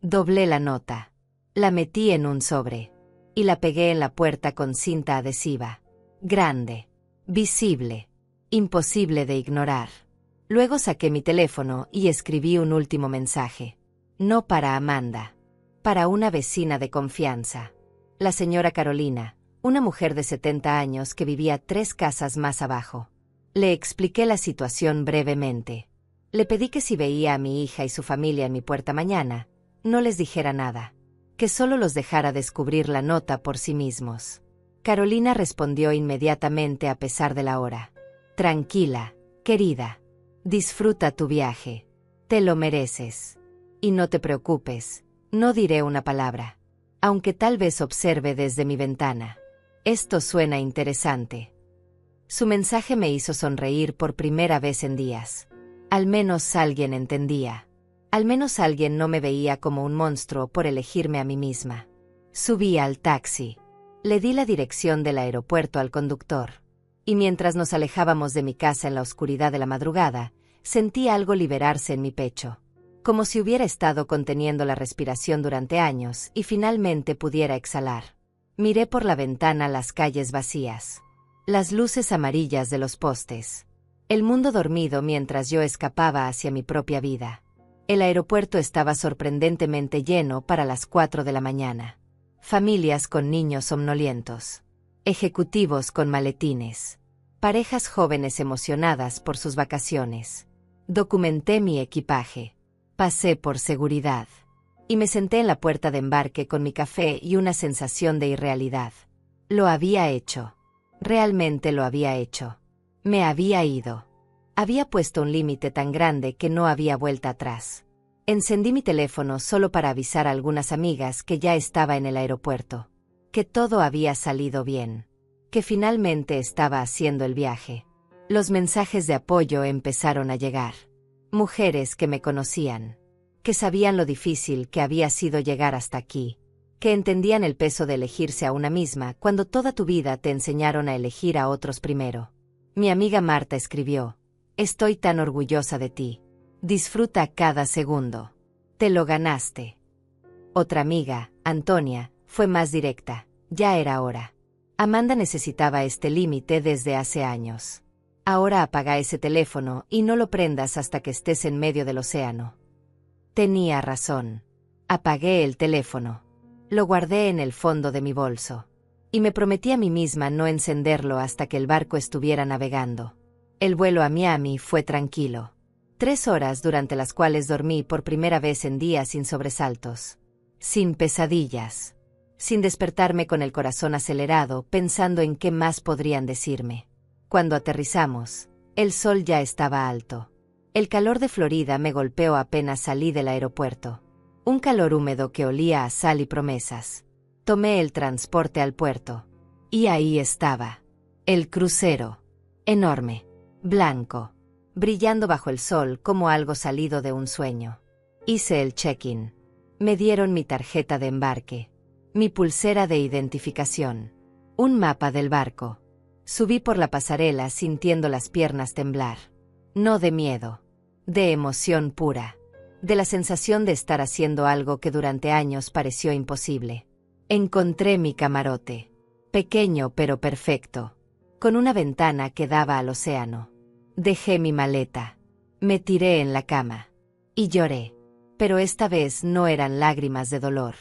Doblé la nota. La metí en un sobre. Y la pegué en la puerta con cinta adhesiva. Grande. Visible. Imposible de ignorar. Luego saqué mi teléfono y escribí un último mensaje. No para Amanda. Para una vecina de confianza. La señora Carolina, una mujer de 70 años que vivía 3 casas más abajo. Le expliqué la situación brevemente. Le pedí que si veía a mi hija y su familia en mi puerta mañana, no les dijera nada. Que solo los dejara descubrir la nota por sí mismos. Carolina respondió inmediatamente a pesar de la hora. Tranquila, querida. Disfruta tu viaje. Te lo mereces. Y no te preocupes, no diré una palabra. Aunque tal vez observe desde mi ventana. Esto suena interesante. Su mensaje me hizo sonreír por primera vez en días. Al menos alguien entendía. Al menos alguien no me veía como un monstruo por elegirme a mí misma. Subí al taxi. Le di la dirección del aeropuerto al conductor. Y mientras nos alejábamos de mi casa en la oscuridad de la madrugada, sentí algo liberarse en mi pecho. Como si hubiera estado conteniendo la respiración durante años y finalmente pudiera exhalar. Miré por la ventana las calles vacías. Las luces amarillas de los postes. El mundo dormido mientras yo escapaba hacia mi propia vida. El aeropuerto estaba sorprendentemente lleno para las 4 de la mañana. Familias con niños somnolientos. Ejecutivos con maletines. Parejas jóvenes emocionadas por sus vacaciones. Documenté mi equipaje. Pasé por seguridad. Y me senté en la puerta de embarque con mi café y una sensación de irrealidad. Lo había hecho. Realmente lo había hecho. Me había ido. Había puesto un límite tan grande que no había vuelta atrás. Encendí mi teléfono solo para avisar a algunas amigas que ya estaba en el aeropuerto. Que todo había salido bien. Que finalmente estaba haciendo el viaje. Los mensajes de apoyo empezaron a llegar. Mujeres que me conocían. Que sabían lo difícil que había sido llegar hasta aquí. Que entendían el peso de elegirse a una misma cuando toda tu vida te enseñaron a elegir a otros primero. Mi amiga Marta escribió: Estoy tan orgullosa de ti. Disfruta cada segundo. Te lo ganaste. Otra amiga, Antonia, fue más directa. Ya era hora. Amanda necesitaba este límite desde hace años. Ahora apaga ese teléfono y no lo prendas hasta que estés en medio del océano. Tenía razón. Apagué el teléfono. Lo guardé en el fondo de mi bolso. Y me prometí a mí misma no encenderlo hasta que el barco estuviera navegando. El vuelo a Miami fue tranquilo. 3 horas durante las cuales dormí por primera vez en días sin sobresaltos. Sin pesadillas. Sin despertarme con el corazón acelerado pensando en qué más podrían decirme. Cuando aterrizamos, el sol ya estaba alto. El calor de Florida me golpeó apenas salí del aeropuerto. Un calor húmedo que olía a sal y promesas. Tomé el transporte al puerto. Y ahí estaba. El crucero. Enorme. Blanco. Brillando bajo el sol como algo salido de un sueño. Hice el check-in. Me dieron mi tarjeta de embarque. Mi pulsera de identificación. Un mapa del barco. Subí por la pasarela sintiendo las piernas temblar. No de miedo. De emoción pura. De la sensación de estar haciendo algo que durante años pareció imposible. Encontré mi camarote. Pequeño pero perfecto. Con una ventana que daba al océano. Dejé mi maleta. Me tiré en la cama. Y lloré. Pero esta vez no eran lágrimas de dolor.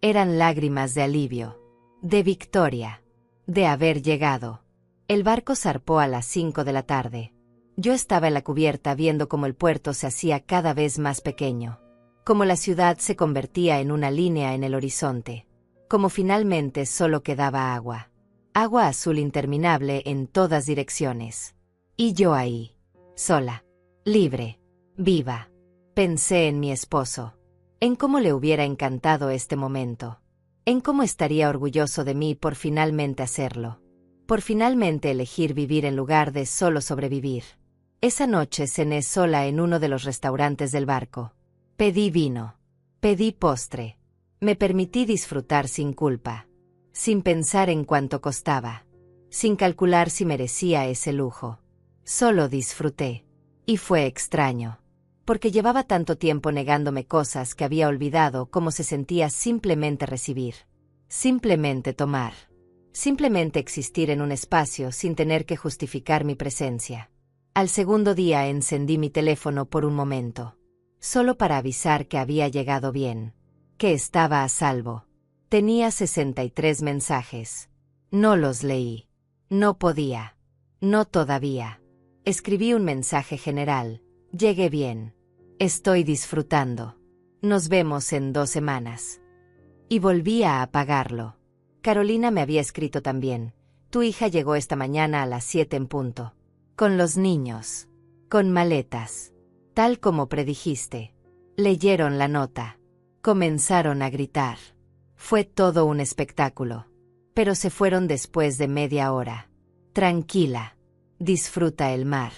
Eran lágrimas de alivio. De victoria. De haber llegado. El barco zarpó a las 5 de la tarde. Yo estaba en la cubierta viendo cómo el puerto se hacía cada vez más pequeño. Cómo la ciudad se convertía en una línea en el horizonte. Cómo finalmente solo quedaba agua. Agua azul interminable en todas direcciones. Y yo ahí, sola, libre, viva. Pensé en mi esposo, en cómo le hubiera encantado este momento, en cómo estaría orgulloso de mí por finalmente hacerlo, por finalmente elegir vivir en lugar de solo sobrevivir. Esa noche cené sola en uno de los restaurantes del barco. Pedí vino, pedí postre, me permití disfrutar sin culpa, sin pensar en cuánto costaba, sin calcular si merecía ese lujo. Solo disfruté. Y fue extraño, porque llevaba tanto tiempo negándome cosas que había olvidado cómo se sentía simplemente recibir, simplemente tomar, simplemente existir en un espacio sin tener que justificar mi presencia. Al segundo día encendí mi teléfono por un momento, solo para avisar que había llegado bien, que estaba a salvo. Tenía 63 mensajes. No los leí. No podía. No todavía. Escribí un mensaje general. Llegué bien. Estoy disfrutando. Nos vemos en 2 semanas. Y volví a apagarlo. Carolina me había escrito también. Tu hija llegó esta mañana a las 7 en punto. Con los niños. Con maletas. Tal como predijiste. Leyeron la nota. Comenzaron a gritar. Fue todo un espectáculo. Pero se fueron después de media hora. Tranquila. Disfruta el mar.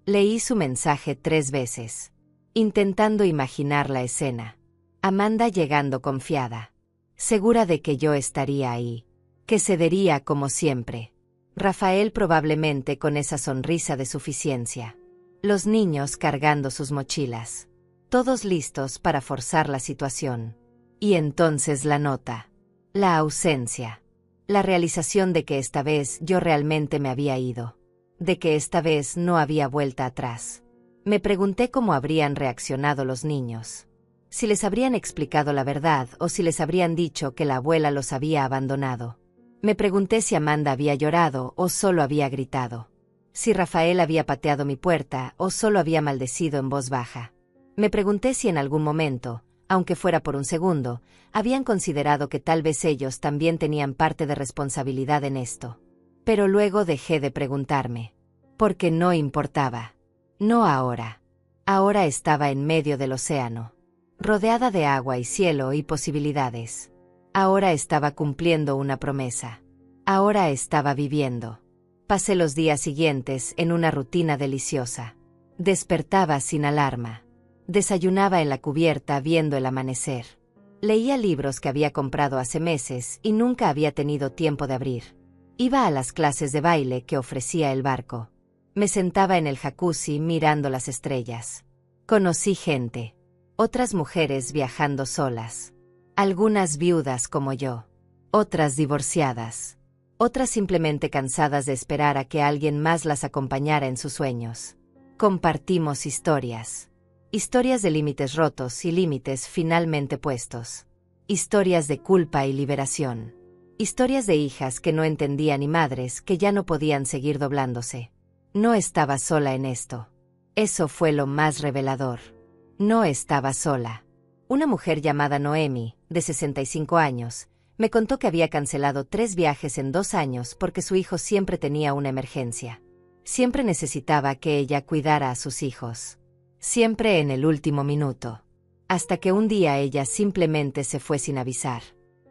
Leí su mensaje 3 veces, intentando imaginar la escena. Amanda llegando confiada, segura de que yo estaría ahí, que cedería como siempre. Rafael probablemente con esa sonrisa de suficiencia. Los niños cargando sus mochilas. Todos listos para forzar la situación. Y entonces la nota. La ausencia. La realización de que esta vez yo realmente me había ido. De que esta vez no había vuelta atrás. Me pregunté cómo habrían reaccionado los niños. Si les habrían explicado la verdad o si les habrían dicho que la abuela los había abandonado. Me pregunté si Amanda había llorado o solo había gritado. Si Rafael había pateado mi puerta o solo había maldecido en voz baja. Me pregunté si en algún momento, aunque fuera por un segundo, habían considerado que tal vez ellos también tenían parte de responsabilidad en esto. Pero luego dejé de preguntarme. Porque no importaba. No ahora. Ahora estaba en medio del océano. Rodeada de agua y cielo y posibilidades. Ahora estaba cumpliendo una promesa. Ahora estaba viviendo. Pasé los días siguientes en una rutina deliciosa. Despertaba sin alarma. Desayunaba en la cubierta viendo el amanecer. Leía libros que había comprado hace meses y nunca había tenido tiempo de abrir. Iba a las clases de baile que ofrecía el barco. Me sentaba en el jacuzzi mirando las estrellas. Conocí gente. Otras mujeres viajando solas. Algunas viudas como yo. Otras divorciadas. Otras simplemente cansadas de esperar a que alguien más las acompañara en sus sueños. Compartimos historias. Historias de límites rotos y límites finalmente puestos. Historias de culpa y liberación. Historias de hijas que no entendían y madres que ya no podían seguir doblándose. No estaba sola en esto. Eso fue lo más revelador. No estaba sola. Una mujer llamada Noemi, de 65 años, me contó que había cancelado 3 viajes en 2 años porque su hijo siempre tenía una emergencia. Siempre necesitaba que ella cuidara a sus hijos. Siempre en el último minuto. Hasta que un día ella simplemente se fue sin avisar.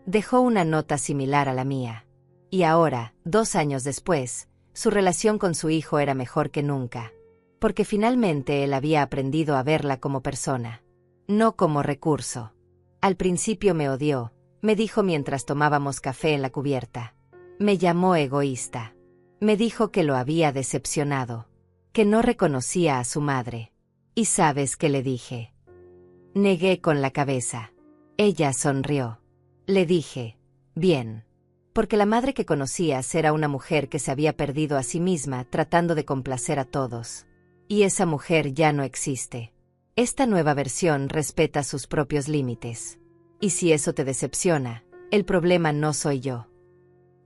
Dejó una nota similar a la mía. Y ahora, 2 años después, su relación con su hijo era mejor que nunca. Porque finalmente él había aprendido a verla como persona. No como recurso. Al principio me odió, me dijo mientras tomábamos café en la cubierta. Me llamó egoísta. Me dijo que lo había decepcionado. Que no reconocía a su madre. ¿Y sabes qué le dije? Negué con la cabeza. Ella sonrió. Le dije, bien. Porque la madre que conocías era una mujer que se había perdido a sí misma tratando de complacer a todos. Y esa mujer ya no existe. Esta nueva versión respeta sus propios límites. Y si eso te decepciona, el problema no soy yo.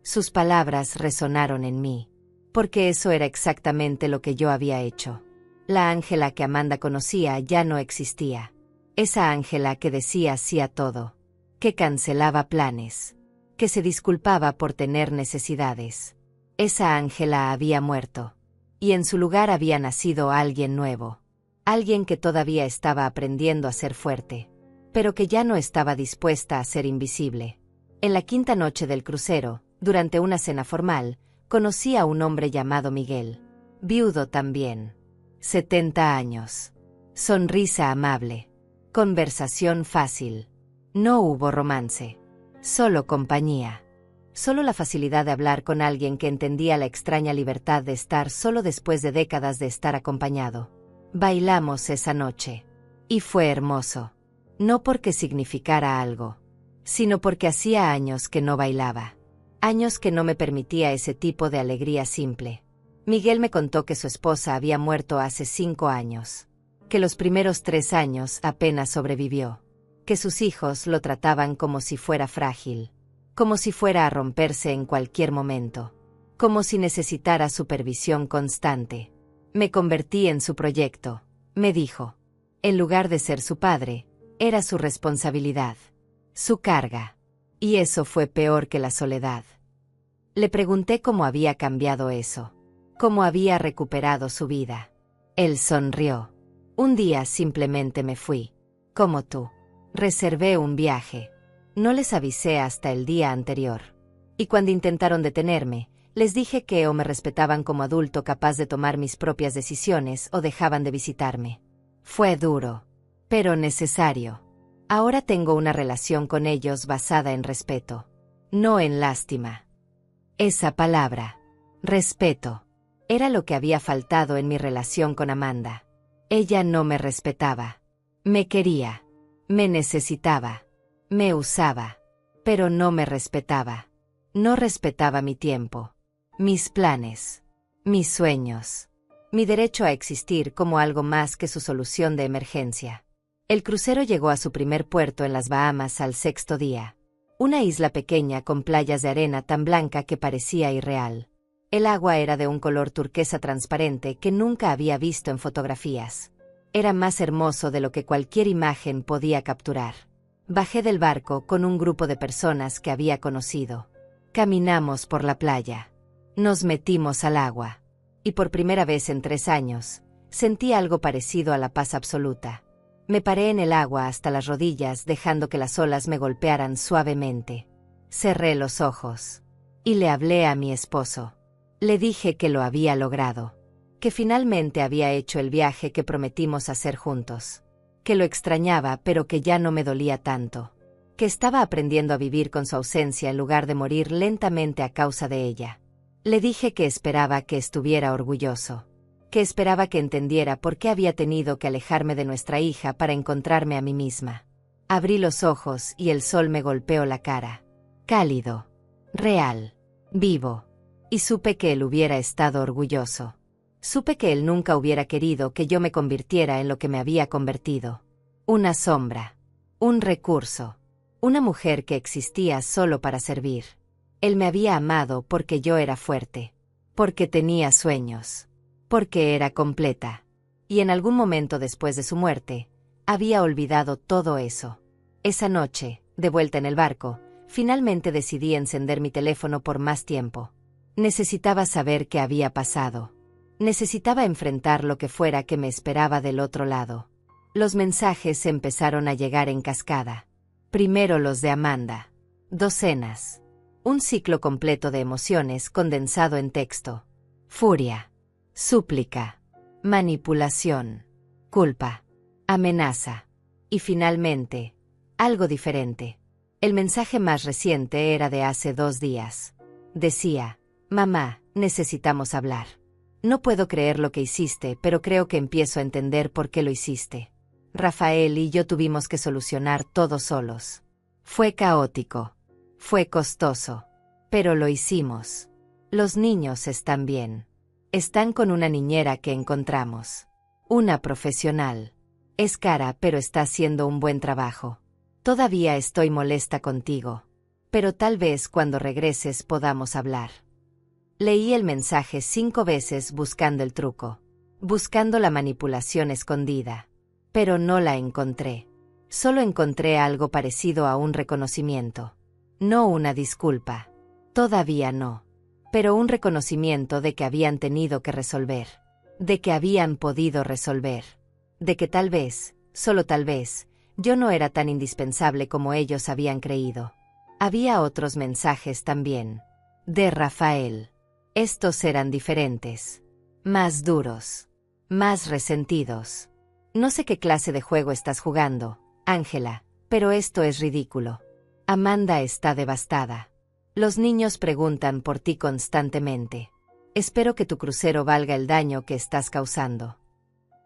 Sus palabras resonaron en mí. Porque eso era exactamente lo que yo había hecho. La Ángela que Amanda conocía ya no existía. Esa Ángela que decía sí a todo. Que cancelaba planes. Que se disculpaba por tener necesidades. Esa Ángela había muerto. y en su lugar había nacido alguien nuevo. Alguien que todavía estaba aprendiendo a ser fuerte, pero que ya no estaba dispuesta a ser invisible. En la quinta noche del crucero, durante una cena formal, conocí a un hombre llamado Miguel. Viudo también. 70 años. Sonrisa amable. Conversación fácil. No hubo romance. Solo compañía. Solo la facilidad de hablar con alguien que entendía la extraña libertad de estar solo después de décadas de estar acompañado. Bailamos esa noche. Y fue hermoso. No porque significara algo, sino porque hacía años que no bailaba. Años que no me permitía ese tipo de alegría simple. Miguel me contó que su esposa había muerto hace 5 años. Que los primeros 3 años apenas sobrevivió. Que sus hijos lo trataban como si fuera frágil. Como si fuera a romperse en cualquier momento. Como si necesitara supervisión constante. Me convertí en su proyecto, me dijo. En lugar de ser su padre, era su responsabilidad. Su carga. Y eso fue peor que la soledad. Le pregunté cómo había cambiado eso. Cómo había recuperado su vida. Él sonrió. Un día simplemente me fui. Como tú. Reservé un viaje. No les avisé hasta el día anterior. Y cuando intentaron detenerme, les dije que o me respetaban como adulto capaz de tomar mis propias decisiones o dejaban de visitarme. Fue duro, pero necesario. Ahora tengo una relación con ellos basada en respeto, no en lástima. Esa palabra, respeto, era lo que había faltado en mi relación con Amanda. Ella no me respetaba. Me quería. Me necesitaba. Me usaba. Pero no me respetaba. No respetaba mi tiempo. Mis planes. Mis sueños. Mi derecho a existir como algo más que su solución de emergencia. El crucero llegó a su primer puerto en las Bahamas al 6º día. Una isla pequeña con playas de arena tan blanca que parecía irreal. El agua era de un color turquesa transparente que nunca había visto en fotografías. Era más hermoso de lo que cualquier imagen podía capturar. Bajé del barco con un grupo de personas que había conocido. Caminamos por la playa. Nos metimos al agua. Y por primera vez en 3 años, sentí algo parecido a la paz absoluta. Me paré en el agua hasta las rodillas dejando que las olas me golpearan suavemente. Cerré los ojos. Y le hablé a mi esposo. Le dije que lo había logrado. Que finalmente había hecho el viaje que prometimos hacer juntos. Que lo extrañaba pero que ya no me dolía tanto. Que estaba aprendiendo a vivir con su ausencia en lugar de morir lentamente a causa de ella. Le dije que esperaba que estuviera orgulloso. Que esperaba que entendiera por qué había tenido que alejarme de nuestra hija para encontrarme a mí misma. Abrí los ojos y el sol me golpeó la cara. Cálido. Real. Vivo. Y supe que él hubiera estado orgulloso. Supe que él nunca hubiera querido que yo me convirtiera en lo que me había convertido. Una sombra. Un recurso. Una mujer que existía solo para servir. Él me había amado porque yo era fuerte. Porque tenía sueños. Porque era completa. Y en algún momento después de su muerte, había olvidado todo eso. Esa noche, de vuelta en el barco, finalmente decidí encender mi teléfono por más tiempo. Necesitaba saber qué había pasado. Necesitaba enfrentar lo que fuera que me esperaba del otro lado. Los mensajes empezaron a llegar en cascada. Primero los de Amanda. Docenas. Un ciclo completo de emociones condensado en texto. Furia. Súplica. Manipulación. Culpa. Amenaza. Y finalmente, algo diferente. El mensaje más reciente era de hace 2 días. Decía: Mamá, necesitamos hablar. No puedo creer lo que hiciste, pero creo que empiezo a entender por qué lo hiciste. Rafael y yo tuvimos que solucionar todo solos. Fue caótico. Fue costoso. Pero lo hicimos. Los niños están bien. Están con una niñera que encontramos. Una profesional. Es cara, pero está haciendo un buen trabajo. Todavía estoy molesta contigo. Pero tal vez cuando regreses podamos hablar. Leí el mensaje 5 veces buscando el truco. Buscando la manipulación escondida. Pero no la encontré. Solo encontré algo parecido a un reconocimiento. No una disculpa. Todavía no. pero un reconocimiento de que habían tenido que resolver, de que habían podido resolver, de que tal vez, solo tal vez, yo no era tan indispensable como ellos habían creído. Había otros mensajes también. De Rafael. Estos eran diferentes. Más duros. Más resentidos. No sé qué clase de juego estás jugando, Ángela, pero esto es ridículo. Amanda está devastada. Los niños preguntan por ti constantemente. Espero que tu crucero valga el daño que estás causando.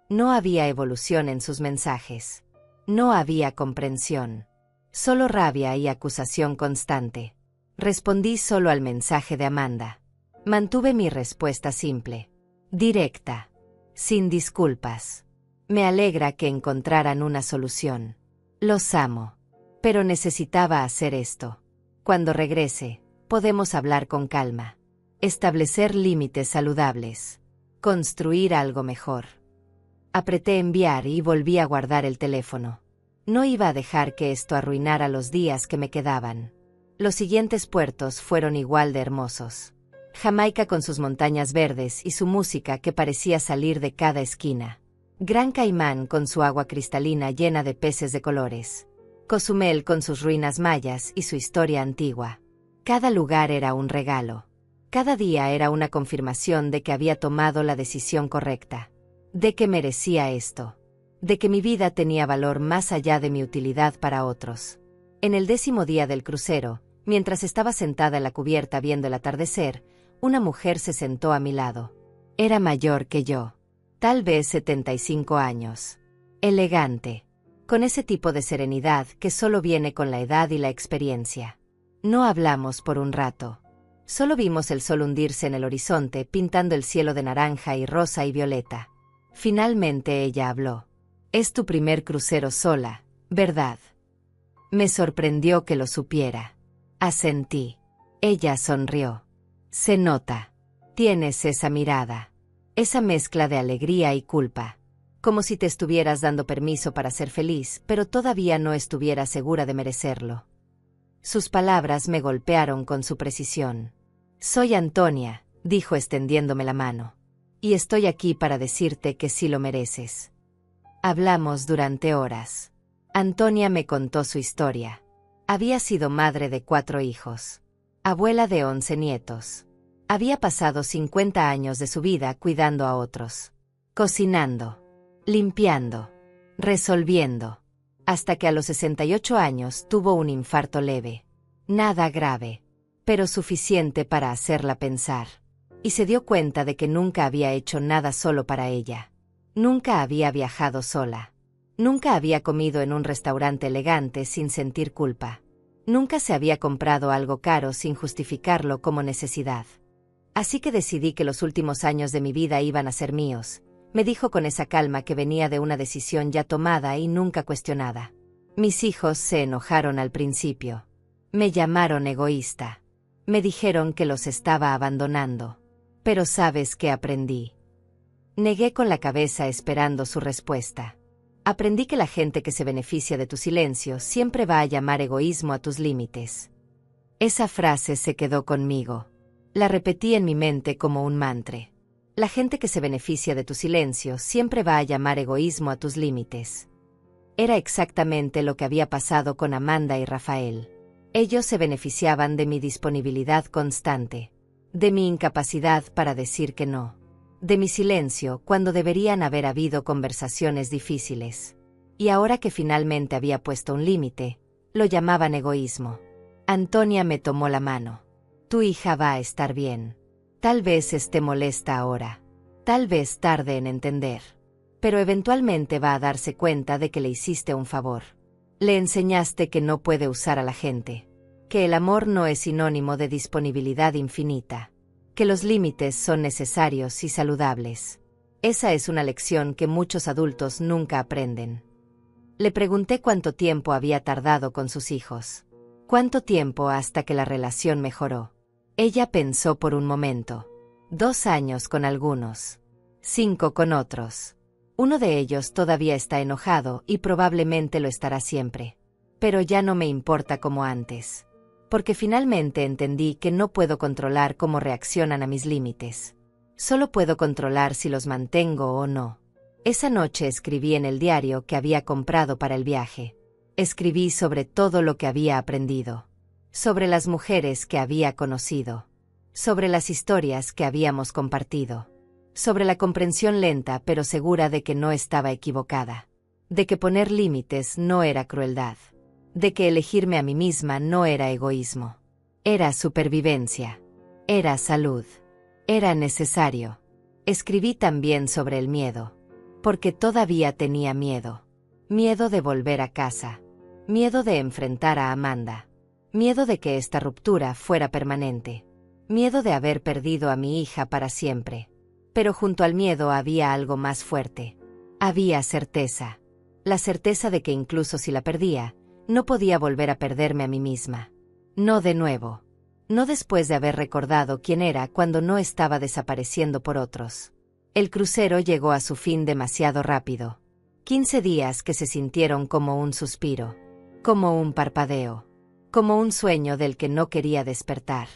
No había evolución en sus mensajes. No había comprensión. Solo rabia y acusación constante. Respondí solo al mensaje de Amanda. Mantuve mi respuesta simple, directa, sin disculpas. Me alegra que encontraran una solución. Los amo. Pero necesitaba hacer esto. Cuando regrese, podemos hablar con calma. Establecer límites saludables. Construir algo mejor. Apreté enviar y volví a guardar el teléfono. No iba a dejar que esto arruinara los días que me quedaban. Los siguientes puertos fueron igual de hermosos. Jamaica con sus montañas verdes y su música que parecía salir de cada esquina. Gran Caimán con su agua cristalina llena de peces de colores. Cozumel con sus ruinas mayas y su historia antigua. Cada lugar era un regalo. Cada día era una confirmación de que había tomado la decisión correcta. De que merecía esto. De que mi vida tenía valor más allá de mi utilidad para otros. En el 10º día del crucero, mientras estaba sentada en la cubierta viendo el atardecer, una mujer se sentó a mi lado. Era mayor que yo. Tal vez 75 años. Elegante. Con ese tipo de serenidad que solo viene con la edad y la experiencia. No hablamos por un rato. Solo vimos el sol hundirse en el horizonte pintando el cielo de naranja y rosa y violeta. Finalmente ella habló. Es tu primer crucero sola, ¿verdad? Me sorprendió que lo supiera. Asentí. Ella sonrió. Se nota. Tienes esa mirada. Esa mezcla de alegría y culpa. Como si te estuvieras dando permiso para ser feliz, pero todavía no estuvieras segura de merecerlo. Sus palabras me golpearon con su precisión. Soy Antonia, dijo extendiéndome la mano. Y estoy aquí para decirte que sí lo mereces. Hablamos durante horas. Antonia me contó su historia. Había sido madre de 4 hijos. Abuela de 11 nietos. Había pasado 50 años de su vida cuidando a otros. Cocinando. Limpiando. Resolviendo. Hasta que a los 68 años tuvo un infarto leve. Nada grave. Pero suficiente para hacerla pensar. Y se dio cuenta de que nunca había hecho nada solo para ella. Nunca había viajado sola. Nunca había comido en un restaurante elegante sin sentir culpa. Nunca se había comprado algo caro sin justificarlo como necesidad. Así que decidí que los últimos años de mi vida iban a ser míos, me dijo con esa calma que venía de una decisión ya tomada y nunca cuestionada. Mis hijos se enojaron al principio. Me llamaron egoísta. Me dijeron que los estaba abandonando. Pero ¿sabes qué aprendí? Negué con la cabeza esperando su respuesta. Aprendí que la gente que se beneficia de tu silencio siempre va a llamar egoísmo a tus límites. Esa frase se quedó conmigo. La repetí en mi mente como un mantra. La gente que se beneficia de tu silencio siempre va a llamar egoísmo a tus límites. Era exactamente lo que había pasado con Amanda y Rafael. Ellos se beneficiaban de mi disponibilidad constante, de mi incapacidad para decir que no, de mi silencio cuando deberían haber habido conversaciones difíciles. Y ahora que finalmente había puesto un límite, lo llamaban egoísmo. Antonia me tomó la mano. Tu hija va a estar bien. Tal vez esté molesta ahora. Tal vez tarde en entender. Pero eventualmente va a darse cuenta de que le hiciste un favor. Le enseñaste que no puede usar a la gente. Que el amor no es sinónimo de disponibilidad infinita. Que los límites son necesarios y saludables. Esa es una lección que muchos adultos nunca aprenden. Le pregunté cuánto tiempo había tardado con sus hijos. ¿Cuánto tiempo hasta que la relación mejoró? Ella pensó por un momento. 2 años con algunos. 5 con otros. Uno de ellos todavía está enojado y probablemente lo estará siempre. Pero ya no me importa como antes. Porque finalmente entendí que no puedo controlar cómo reaccionan a mis límites. Solo puedo controlar si los mantengo o no. Esa noche escribí en el diario que había comprado para el viaje. Escribí sobre todo lo que había aprendido. Sobre las mujeres que había conocido. Sobre las historias que habíamos compartido. Sobre la comprensión lenta pero segura de que no estaba equivocada. De que poner límites no era crueldad. De que elegirme a mí misma no era egoísmo. Era supervivencia. Era salud. Era necesario. Escribí también sobre el miedo. Porque todavía tenía miedo. Miedo de volver a casa. Miedo de enfrentar a Amanda. Miedo de que esta ruptura fuera permanente. Miedo de haber perdido a mi hija para siempre. Pero junto al miedo había algo más fuerte. Había certeza. La certeza de que incluso si la perdía, no podía volver a perderme a mí misma. No de nuevo. No después de haber recordado quién era cuando no estaba desapareciendo por otros. El crucero llegó a su fin demasiado rápido. 15 días que se sintieron como un suspiro. Como un parpadeo. Como un sueño del que no quería despertar.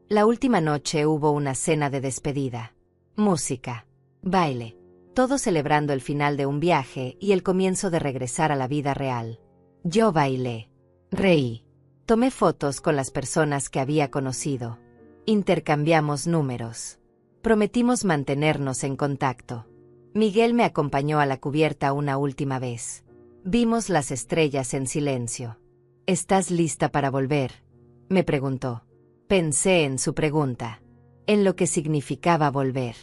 La última noche hubo una cena de despedida. Música. Baile. Todo celebrando el final de un viaje y el comienzo de regresar a la vida real. Yo bailé. Reí. Tomé fotos con las personas que había conocido. Intercambiamos números. Prometimos mantenernos en contacto. Miguel me acompañó a la cubierta una última vez. Vimos las estrellas en silencio. ¿Estás lista para volver?, me preguntó. Pensé en su pregunta. En lo que significaba volver.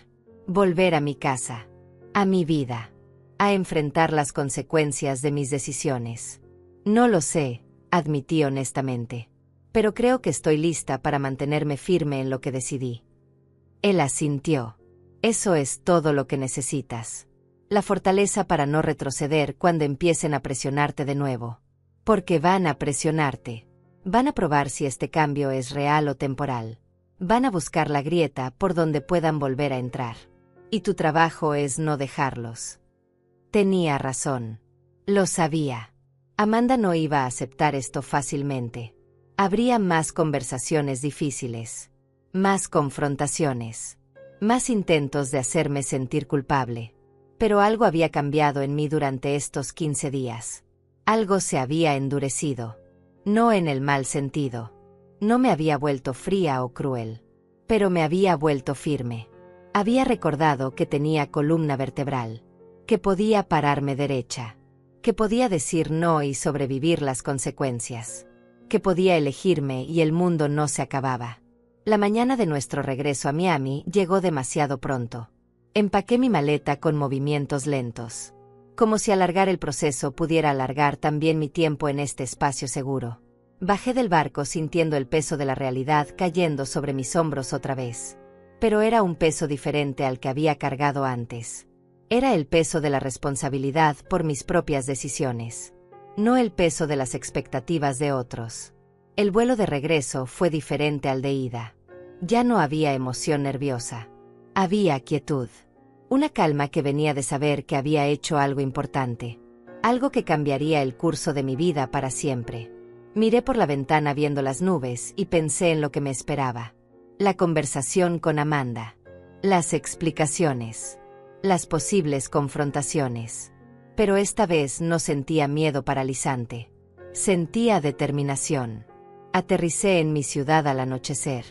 Volver a mi casa. A mi vida. A enfrentar las consecuencias de mis decisiones. No lo sé, admití honestamente. Pero creo que estoy lista para mantenerme firme en lo que decidí. Él asintió. Eso es todo lo que necesitas. La fortaleza para no retroceder cuando empiecen a presionarte de nuevo. Porque van a presionarte. Van a probar si este cambio es real o temporal. Van a buscar la grieta por donde puedan volver a entrar. Y tu trabajo es no dejarlos. Tenía razón. Lo sabía. Amanda no iba a aceptar esto fácilmente. Habría más conversaciones difíciles. Más confrontaciones. Más intentos de hacerme sentir culpable. Pero algo había cambiado en mí durante estos 15 días. Algo se había endurecido. No en el mal sentido. No me había vuelto fría o cruel. Pero me había vuelto firme. Había recordado que tenía columna vertebral. Que podía pararme derecha. Que podía decir no y sobrevivir las consecuencias. Que podía elegirme y el mundo no se acababa. La mañana de nuestro regreso a Miami llegó demasiado pronto. Empaqué mi maleta con movimientos lentos. Como si alargar el proceso pudiera alargar también mi tiempo en este espacio seguro. Bajé del barco sintiendo el peso de la realidad cayendo sobre mis hombros otra vez. Pero era un peso diferente al que había cargado antes. Era el peso de la responsabilidad por mis propias decisiones. No el peso de las expectativas de otros. El vuelo de regreso fue diferente al de ida. Ya no había emoción nerviosa. Había quietud. Una calma que venía de saber que había hecho algo importante. Algo que cambiaría el curso de mi vida para siempre. Miré por la ventana viendo las nubes y pensé en lo que me esperaba. La conversación con Amanda. Las explicaciones. Las posibles confrontaciones. Pero esta vez no sentía miedo paralizante. Sentía determinación. Aterricé en mi ciudad al anochecer.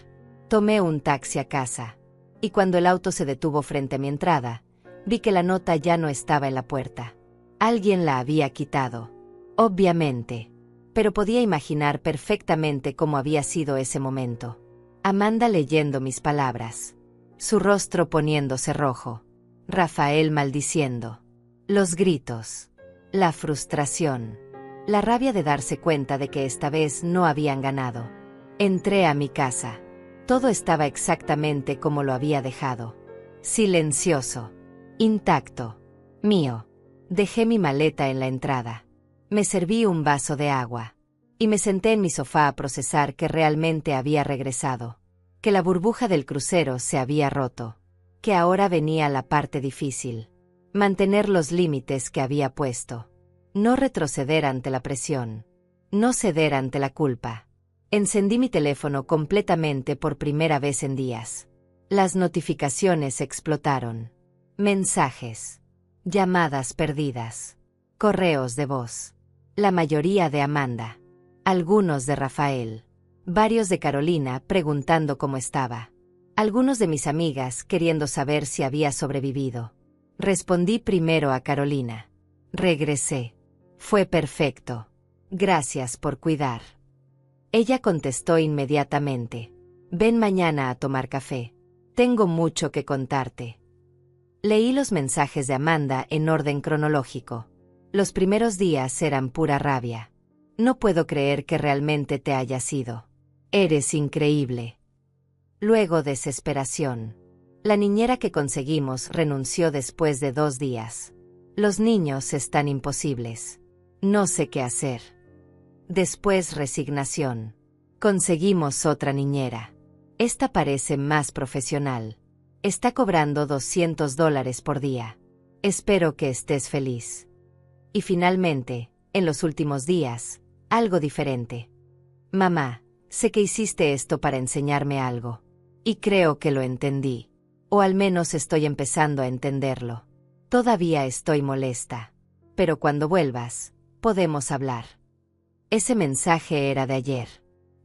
Tomé un taxi a casa. Y cuando el auto se detuvo frente a mi entrada, vi que la nota ya no estaba en la puerta. Alguien la había quitado. Obviamente. Pero podía imaginar perfectamente cómo había sido ese momento. Amanda leyendo mis palabras. Su rostro poniéndose rojo. Rafael maldiciendo. Los gritos. La frustración. La rabia de darse cuenta de que esta vez no habían ganado. Entré a mi casa. Todo estaba exactamente como lo había dejado. Silencioso. Intacto. Mío. Dejé mi maleta en la entrada. Me serví un vaso de agua. Y me senté en mi sofá a procesar que realmente había regresado. Que la burbuja del crucero se había roto. Que ahora venía la parte difícil. Mantener los límites que había puesto. No retroceder ante la presión. No ceder ante la culpa. Encendí mi teléfono completamente por primera vez en días. Las notificaciones explotaron. Mensajes. Llamadas perdidas. Correos de voz. La mayoría de Amanda. Algunos de Rafael. Varios de Carolina preguntando cómo estaba. Algunos de mis amigas queriendo saber si había sobrevivido. Respondí primero a Carolina. Regresé. Fue perfecto. Gracias por cuidar. Ella contestó inmediatamente. Ven mañana a tomar café. Tengo mucho que contarte. Leí los mensajes de Amanda en orden cronológico. Los primeros días eran pura rabia. No puedo creer que realmente te hayas ido. Eres increíble. Luego desesperación. La niñera que conseguimos renunció después de 2 días. Los niños están imposibles. No sé qué hacer. Después resignación. Conseguimos otra niñera. Esta parece más profesional. Está cobrando $200 por día. Espero que estés feliz. Y finalmente, en los últimos días, algo diferente. Mamá, sé que hiciste esto para enseñarme algo. Y creo que lo entendí. O al menos estoy empezando a entenderlo. Todavía estoy molesta. Pero cuando vuelvas, podemos hablar. Ese mensaje era de ayer.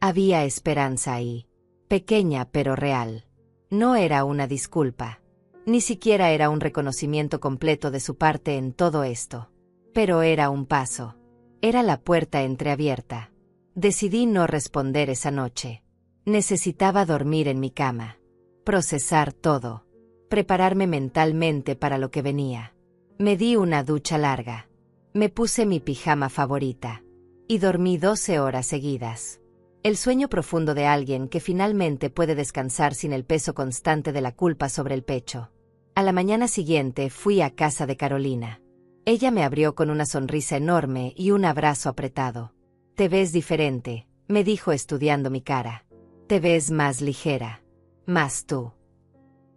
Había esperanza ahí. Pequeña pero real. No era una disculpa. Ni siquiera era un reconocimiento completo de su parte en todo esto. Pero era un paso. Era la puerta entreabierta. Decidí no responder esa noche. Necesitaba dormir en mi cama. Procesar todo. Prepararme mentalmente para lo que venía. Me di una ducha larga. Me puse mi pijama favorita. Y dormí 12 horas seguidas. El sueño profundo de alguien que finalmente puede descansar sin el peso constante de la culpa sobre el pecho. A la mañana siguiente fui a casa de Carolina. Ella me abrió con una sonrisa enorme y un abrazo apretado. Te ves diferente, me dijo estudiando mi cara. Te ves más ligera. Más tú.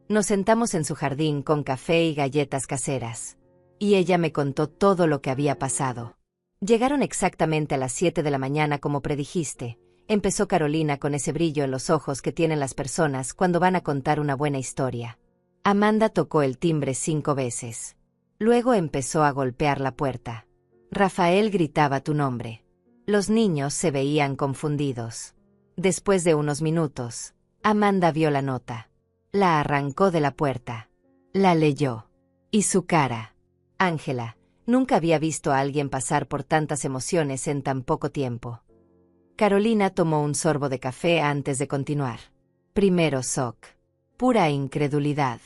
Nos sentamos en su jardín con café y galletas caseras. Y ella me contó todo lo que había pasado. Llegaron exactamente a las 7 de la mañana como predijiste. Empezó Carolina con ese brillo en los ojos que tienen las personas cuando van a contar una buena historia. Amanda tocó el timbre 5 veces. Luego empezó a golpear la puerta. Rafael gritaba tu nombre. Los niños se veían confundidos. Después de unos minutos, Amanda vio la nota. La arrancó de la puerta. La leyó. Y su cara. Ángela, nunca había visto a alguien pasar por tantas emociones en tan poco tiempo. Carolina tomó un sorbo de café antes de continuar. Primero shock. Pura incredulidad.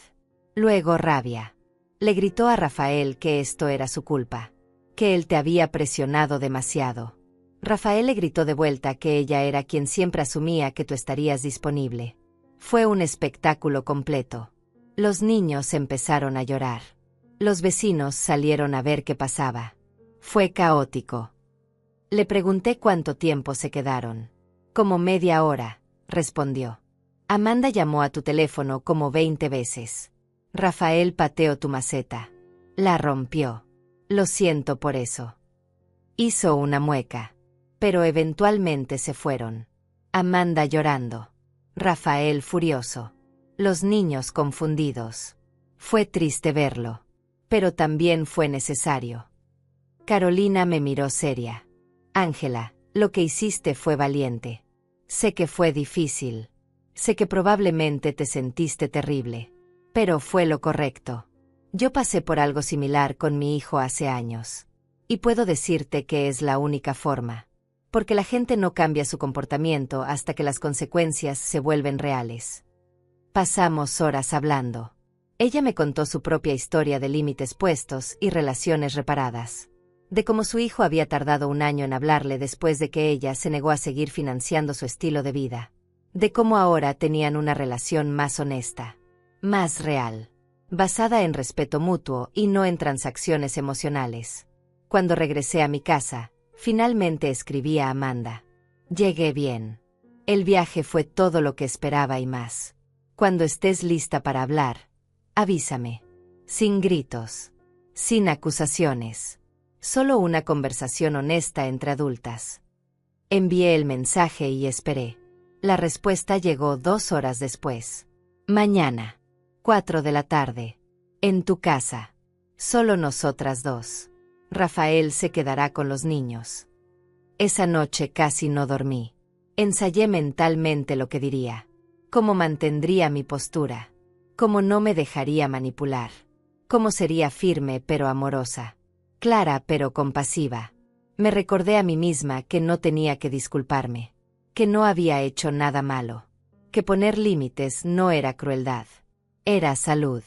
Luego rabia. Le gritó a Rafael que esto era su culpa. Que él te había presionado demasiado. Rafael le gritó de vuelta que ella era quien siempre asumía que tú estarías disponible. Fue un espectáculo completo. Los niños empezaron a llorar. Los vecinos salieron a ver qué pasaba. Fue caótico. Le pregunté cuánto tiempo se quedaron. Como media hora, respondió. Amanda llamó a tu teléfono como 20 veces. Rafael pateó tu maceta. La rompió. Lo siento por eso. Hizo una mueca. Pero eventualmente se fueron. Amanda llorando. Rafael furioso. Los niños confundidos. Fue triste verlo. Pero también fue necesario. Carolina me miró seria. Ángela, lo que hiciste fue valiente. Sé que fue difícil. Sé que probablemente te sentiste terrible. Pero fue lo correcto. Yo pasé por algo similar con mi hijo hace años. Y puedo decirte que es la única forma. Porque la gente no cambia su comportamiento hasta que las consecuencias se vuelven reales. Pasamos horas hablando. Ella me contó su propia historia de límites puestos y relaciones reparadas. De cómo su hijo había tardado 1 año en hablarle después de que ella se negó a seguir financiando su estilo de vida. De cómo ahora tenían una relación más honesta, más real, basada en respeto mutuo y no en transacciones emocionales. Cuando regresé a mi casa, finalmente escribí a Amanda. Llegué bien. El viaje fue todo lo que esperaba y más. Cuando estés lista para hablar, avísame. Sin gritos. Sin acusaciones. Solo una conversación honesta entre adultas. Envié el mensaje y esperé. La respuesta llegó 2 horas después. Mañana. 4 de la tarde. En tu casa. Solo nosotras dos. Rafael se quedará con los niños. Esa noche casi no dormí. Ensayé mentalmente lo que diría. Cómo mantendría mi postura. Cómo no me dejaría manipular. Cómo sería firme pero amorosa. Clara pero compasiva. Me recordé a mí misma que no tenía que disculparme. Que no había hecho nada malo. Que poner límites no era crueldad. Era salud.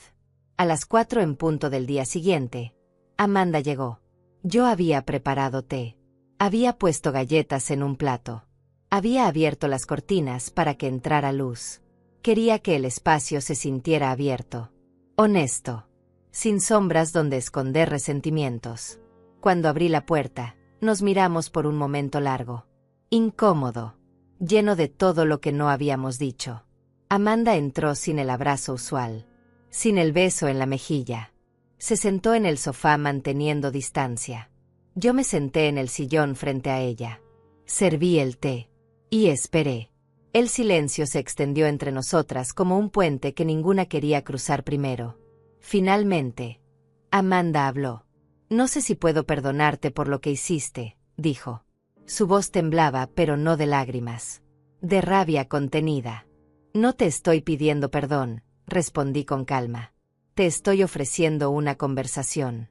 A las 4 en punto del día siguiente, Amanda llegó. Yo había preparado té. Había puesto galletas en un plato. Había abierto las cortinas para que entrara luz. Quería que el espacio se sintiera abierto. Honesto. Sin sombras donde esconder resentimientos. Cuando abrí la puerta, nos miramos por un momento largo. Incómodo. Lleno de todo lo que no habíamos dicho. Amanda entró sin el abrazo usual. Sin el beso en la mejilla. Se sentó en el sofá manteniendo distancia. Yo me senté en el sillón frente a ella. Serví el té. Y esperé. El silencio se extendió entre nosotras como un puente que ninguna quería cruzar primero. Finalmente, Amanda habló. No sé si puedo perdonarte por lo que hiciste, dijo. Su voz temblaba, pero no de lágrimas. De rabia contenida. No te estoy pidiendo perdón, respondí con calma. Te estoy ofreciendo una conversación.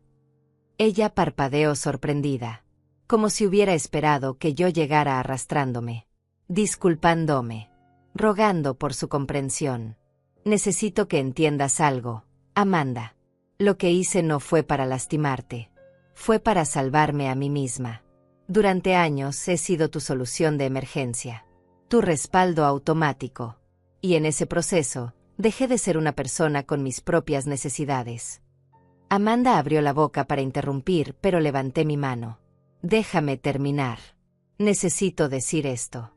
Ella parpadeó sorprendida. Como si hubiera esperado que yo llegara arrastrándome. Disculpándome. Rogando por su comprensión. Necesito que entiendas algo, Amanda. Lo que hice no fue para lastimarte. Fue para salvarme a mí misma. Durante años he sido tu solución de emergencia. Tu respaldo automático. Y en ese proceso, dejé de ser una persona con mis propias necesidades. Amanda abrió la boca para interrumpir, pero levanté mi mano. Déjame terminar. Necesito decir esto.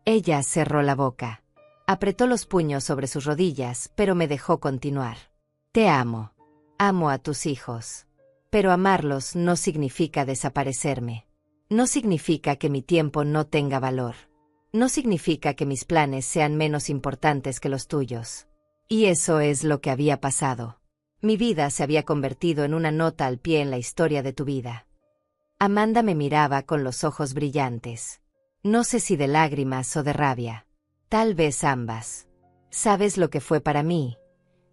Ella cerró la boca. Apretó los puños sobre sus rodillas, pero me dejó continuar. Te amo. Amo a tus hijos. Pero amarlos no significa desaparecerme. No significa que mi tiempo no tenga valor. No significa que mis planes sean menos importantes que los tuyos. Y eso es lo que había pasado. Mi vida se había convertido en una nota al pie en la historia de tu vida. Amanda me miraba con los ojos brillantes. No sé si de lágrimas o de rabia. Tal vez ambas. ¿Sabes lo que fue para mí?,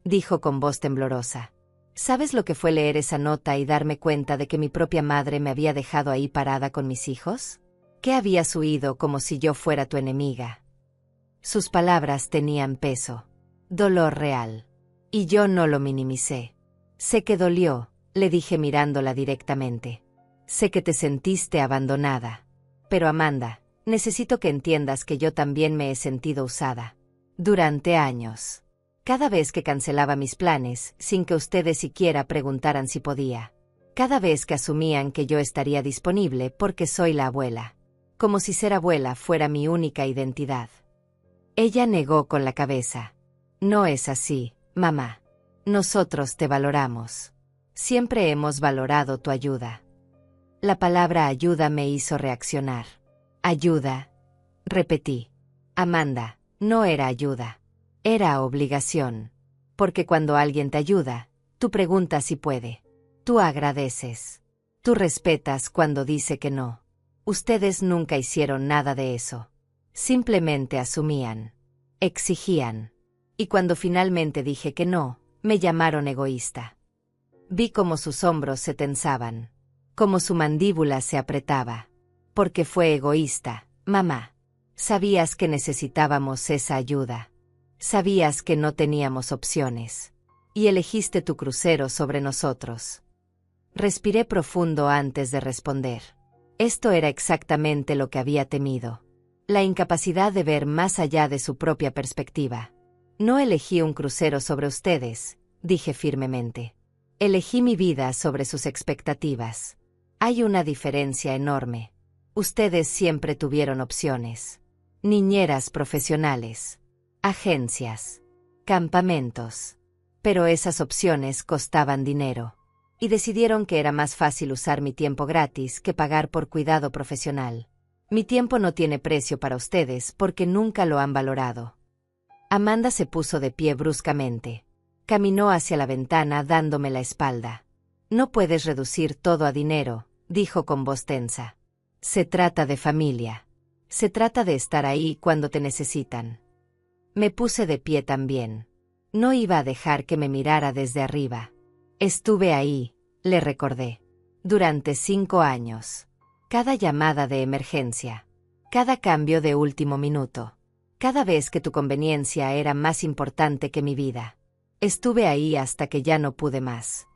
dijo con voz temblorosa. ¿Sabes lo que fue leer esa nota y darme cuenta de que mi propia madre me había dejado ahí parada con mis hijos? Que habías huido como si yo fuera tu enemiga. Sus palabras tenían peso. Dolor real. Y yo no lo minimicé. Sé que dolió, le dije mirándola directamente. Sé que te sentiste abandonada. Pero Amanda, necesito que entiendas que yo también me he sentido usada. Durante años. Cada vez que cancelaba mis planes, sin que ustedes siquiera preguntaran si podía. Cada vez que asumían que yo estaría disponible porque soy la abuela. Como si ser abuela fuera mi única identidad. Ella negó con la cabeza. No es así, mamá. Nosotros te valoramos. Siempre hemos valorado tu ayuda. La palabra ayuda me hizo reaccionar. Ayuda. Repetí. Amanda, no era ayuda. Era obligación. Porque cuando alguien te ayuda, tú preguntas si puede. Tú agradeces. Tú respetas cuando dice que no. Ustedes nunca hicieron nada de eso. Simplemente asumían. Exigían. Y cuando finalmente dije que no, me llamaron egoísta. Vi cómo sus hombros se tensaban. Cómo su mandíbula se apretaba. Porque fue egoísta, mamá. Sabías que necesitábamos esa ayuda. Sabías que no teníamos opciones. Y elegiste tu crucero sobre nosotros. Respiré profundo antes de responder. Esto era exactamente lo que había temido. La incapacidad de ver más allá de su propia perspectiva. No elegí un crucero sobre ustedes, dije firmemente. Elegí mi vida sobre sus expectativas. Hay una diferencia enorme. Ustedes siempre tuvieron opciones. Niñeras profesionales. Agencias. Campamentos. Pero esas opciones costaban dinero. Y decidieron que era más fácil usar mi tiempo gratis que pagar por cuidado profesional. Mi tiempo no tiene precio para ustedes porque nunca lo han valorado. Amanda se puso de pie bruscamente. Caminó hacia la ventana dándome la espalda. No puedes reducir todo a dinero, dijo con voz tensa. Se trata de familia. Se trata de estar ahí cuando te necesitan. Me puse de pie también. No iba a dejar que me mirara desde arriba. Estuve ahí, le recordé. Durante 5 años. Cada llamada de emergencia. Cada cambio de último minuto. Cada vez que tu conveniencia era más importante que mi vida. Estuve ahí hasta que ya no pude más.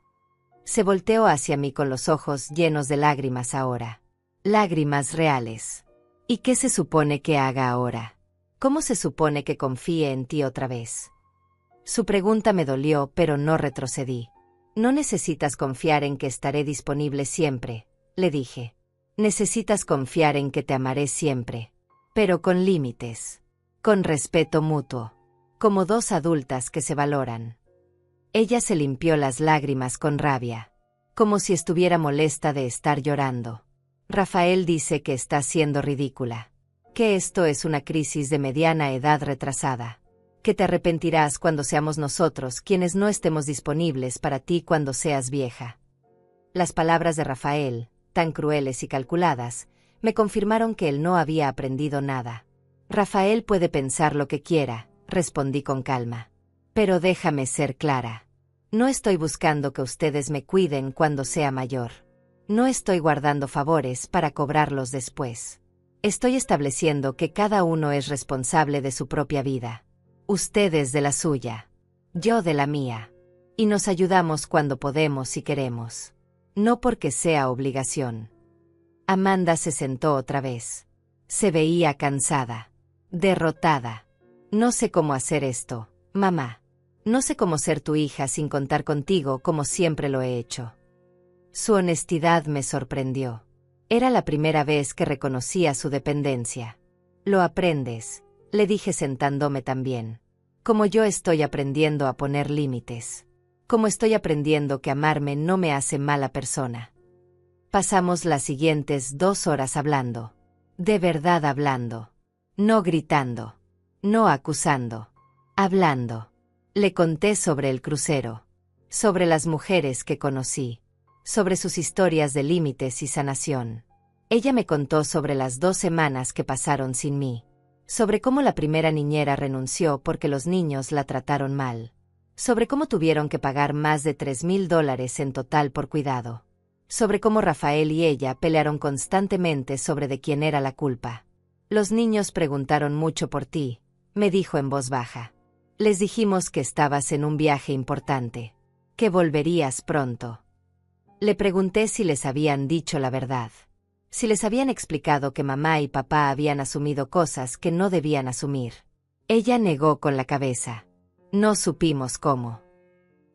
Se volteó hacia mí con los ojos llenos de lágrimas ahora. Lágrimas reales. ¿Y qué se supone que haga ahora? ¿Cómo se supone que confíe en ti otra vez? Su pregunta me dolió, pero no retrocedí. No necesitas confiar en que estaré disponible siempre, le dije. Necesitas confiar en que te amaré siempre. Pero con límites. Con respeto mutuo. Como 2 adultas que se valoran. Ella se limpió las lágrimas con rabia. Como si estuviera molesta de estar llorando. Rafael dice que estás siendo ridícula. Que esto es una crisis de mediana edad retrasada. Que te arrepentirás cuando seamos nosotros quienes no estemos disponibles para ti cuando seas vieja. Las palabras de Rafael, tan crueles y calculadas, me confirmaron que él no había aprendido nada. Rafael puede pensar lo que quiera, respondí con calma. Pero déjame ser clara. No estoy buscando que ustedes me cuiden cuando sea mayor. No estoy guardando favores para cobrarlos después. Estoy estableciendo que cada uno es responsable de su propia vida. Ustedes de la suya. Yo de la mía. Y nos ayudamos cuando podemos y queremos. No porque sea obligación. Amanda se sentó otra vez. Se veía cansada. Derrotada. No sé cómo hacer esto, mamá. No sé cómo ser tu hija sin contar contigo como siempre lo he hecho. Su honestidad me sorprendió. Era la primera vez que reconocía su dependencia. Lo aprendes, le dije sentándome también. Como yo estoy aprendiendo a poner límites. Como estoy aprendiendo que amarme no me hace mala persona. Pasamos las siguientes 2 horas hablando. De verdad hablando. No gritando. No acusando. Hablando. Le conté sobre el crucero. Sobre las mujeres que conocí. Sobre sus historias de límites y sanación. Ella me contó sobre las 2 semanas que pasaron sin mí. Sobre cómo la primera niñera renunció porque los niños la trataron mal. Sobre cómo tuvieron que pagar más de $3,000 en total por cuidado. Sobre cómo Rafael y ella pelearon constantemente sobre de quién era la culpa. Los niños preguntaron mucho por ti, me dijo en voz baja. Les dijimos que estabas en un viaje importante. Que volverías pronto. Le pregunté si les habían dicho la verdad. Si les habían explicado que mamá y papá habían asumido cosas que no debían asumir. Ella negó con la cabeza. No supimos cómo.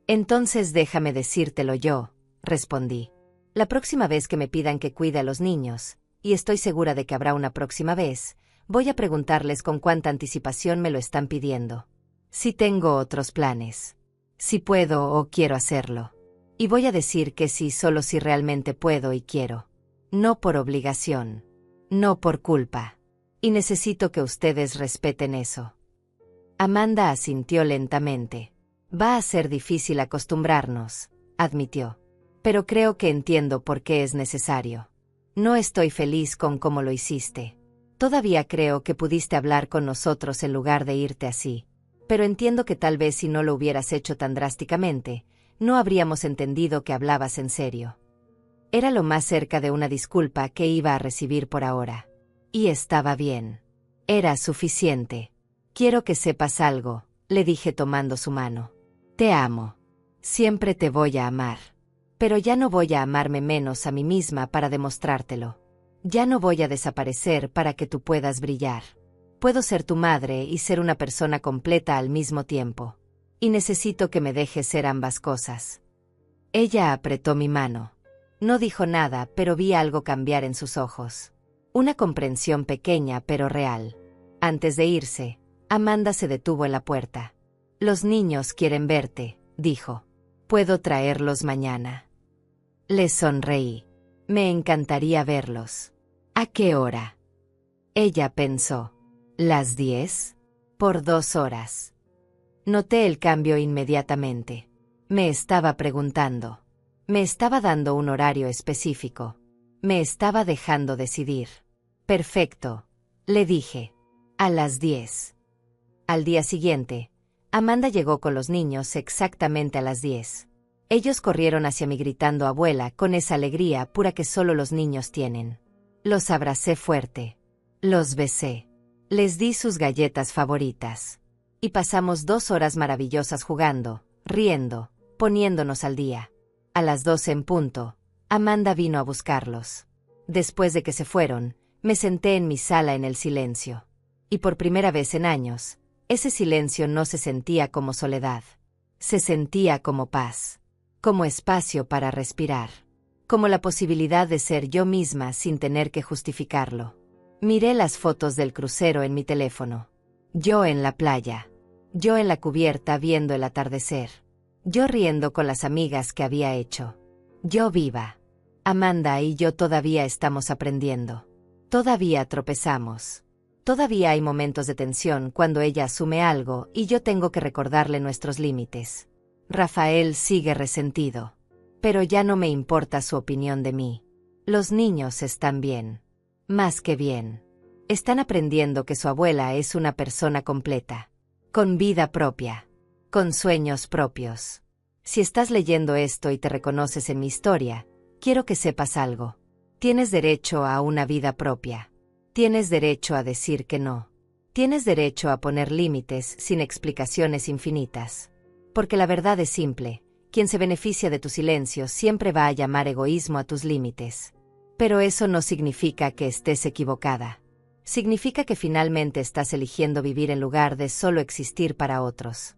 Entonces déjame decírtelo yo, respondí. La próxima vez que me pidan que cuide a los niños, y estoy segura de que habrá una próxima vez, voy a preguntarles con cuánta anticipación me lo están pidiendo. Si tengo otros planes. Si puedo o quiero hacerlo. Y voy a decir que sí solo si realmente puedo y quiero. No por obligación. No por culpa. Y necesito que ustedes respeten eso. Amanda asintió lentamente. Va a ser difícil acostumbrarnos, admitió. Pero creo que entiendo por qué es necesario. No estoy feliz con cómo lo hiciste. Todavía creo que pudiste hablar con nosotros en lugar de irte así. Pero entiendo que tal vez si no lo hubieras hecho tan drásticamente, no habríamos entendido que hablabas en serio. Era lo más cerca de una disculpa que iba a recibir por ahora. Y estaba bien. Era suficiente. Quiero que sepas algo, le dije tomando su mano. Te amo. Siempre te voy a amar. Pero ya no voy a amarme menos a mí misma para demostrártelo. Ya no voy a desaparecer para que tú puedas brillar. Puedo ser tu madre y ser una persona completa al mismo tiempo. Y necesito que me dejes ser ambas cosas. Ella apretó mi mano. No dijo nada, pero vi algo cambiar en sus ojos. Una comprensión pequeña pero real. Antes de irse, Amanda se detuvo en la puerta. Los niños quieren verte, dijo. ¿Puedo traerlos mañana? Le sonreí. Me encantaría verlos. ¿A qué hora? Ella pensó. ¿Las 10? Por 2 horas. Noté el cambio inmediatamente. Me estaba preguntando. Me estaba dando un horario específico. Me estaba dejando decidir. Perfecto, le dije. A las 10. Al día siguiente, Amanda llegó con los niños exactamente a las 10. Ellos corrieron hacia mí gritando abuela con esa alegría pura que solo los niños tienen. Los abracé fuerte. Los besé. Les di sus galletas favoritas. Y pasamos 2 horas maravillosas jugando, riendo, poniéndonos al día. A las 12 en punto, Amanda vino a buscarlos. Después de que se fueron, me senté en mi sala en el silencio. Y por primera vez en años, ese silencio no se sentía como soledad. Se sentía como paz. Como espacio para respirar. Como la posibilidad de ser yo misma sin tener que justificarlo. Miré las fotos del crucero en mi teléfono. Yo en la playa. Yo en la cubierta viendo el atardecer. Yo riendo con las amigas que había hecho. Yo viva. Amanda y yo todavía estamos aprendiendo. Todavía tropezamos. Todavía hay momentos de tensión cuando ella asume algo y yo tengo que recordarle nuestros límites. Rafael sigue resentido. Pero ya no me importa su opinión de mí. Los niños están bien. Más que bien. Están aprendiendo que su abuela es una persona completa. Con vida propia. Con sueños propios. Si estás leyendo esto y te reconoces en mi historia, quiero que sepas algo. Tienes derecho a una vida propia. Tienes derecho a decir que no. Tienes derecho a poner límites sin explicaciones infinitas. Porque la verdad es simple, quien se beneficia de tu silencio siempre va a llamar egoísmo a tus límites. Pero eso no significa que estés equivocada. Significa que finalmente estás eligiendo vivir en lugar de solo existir para otros.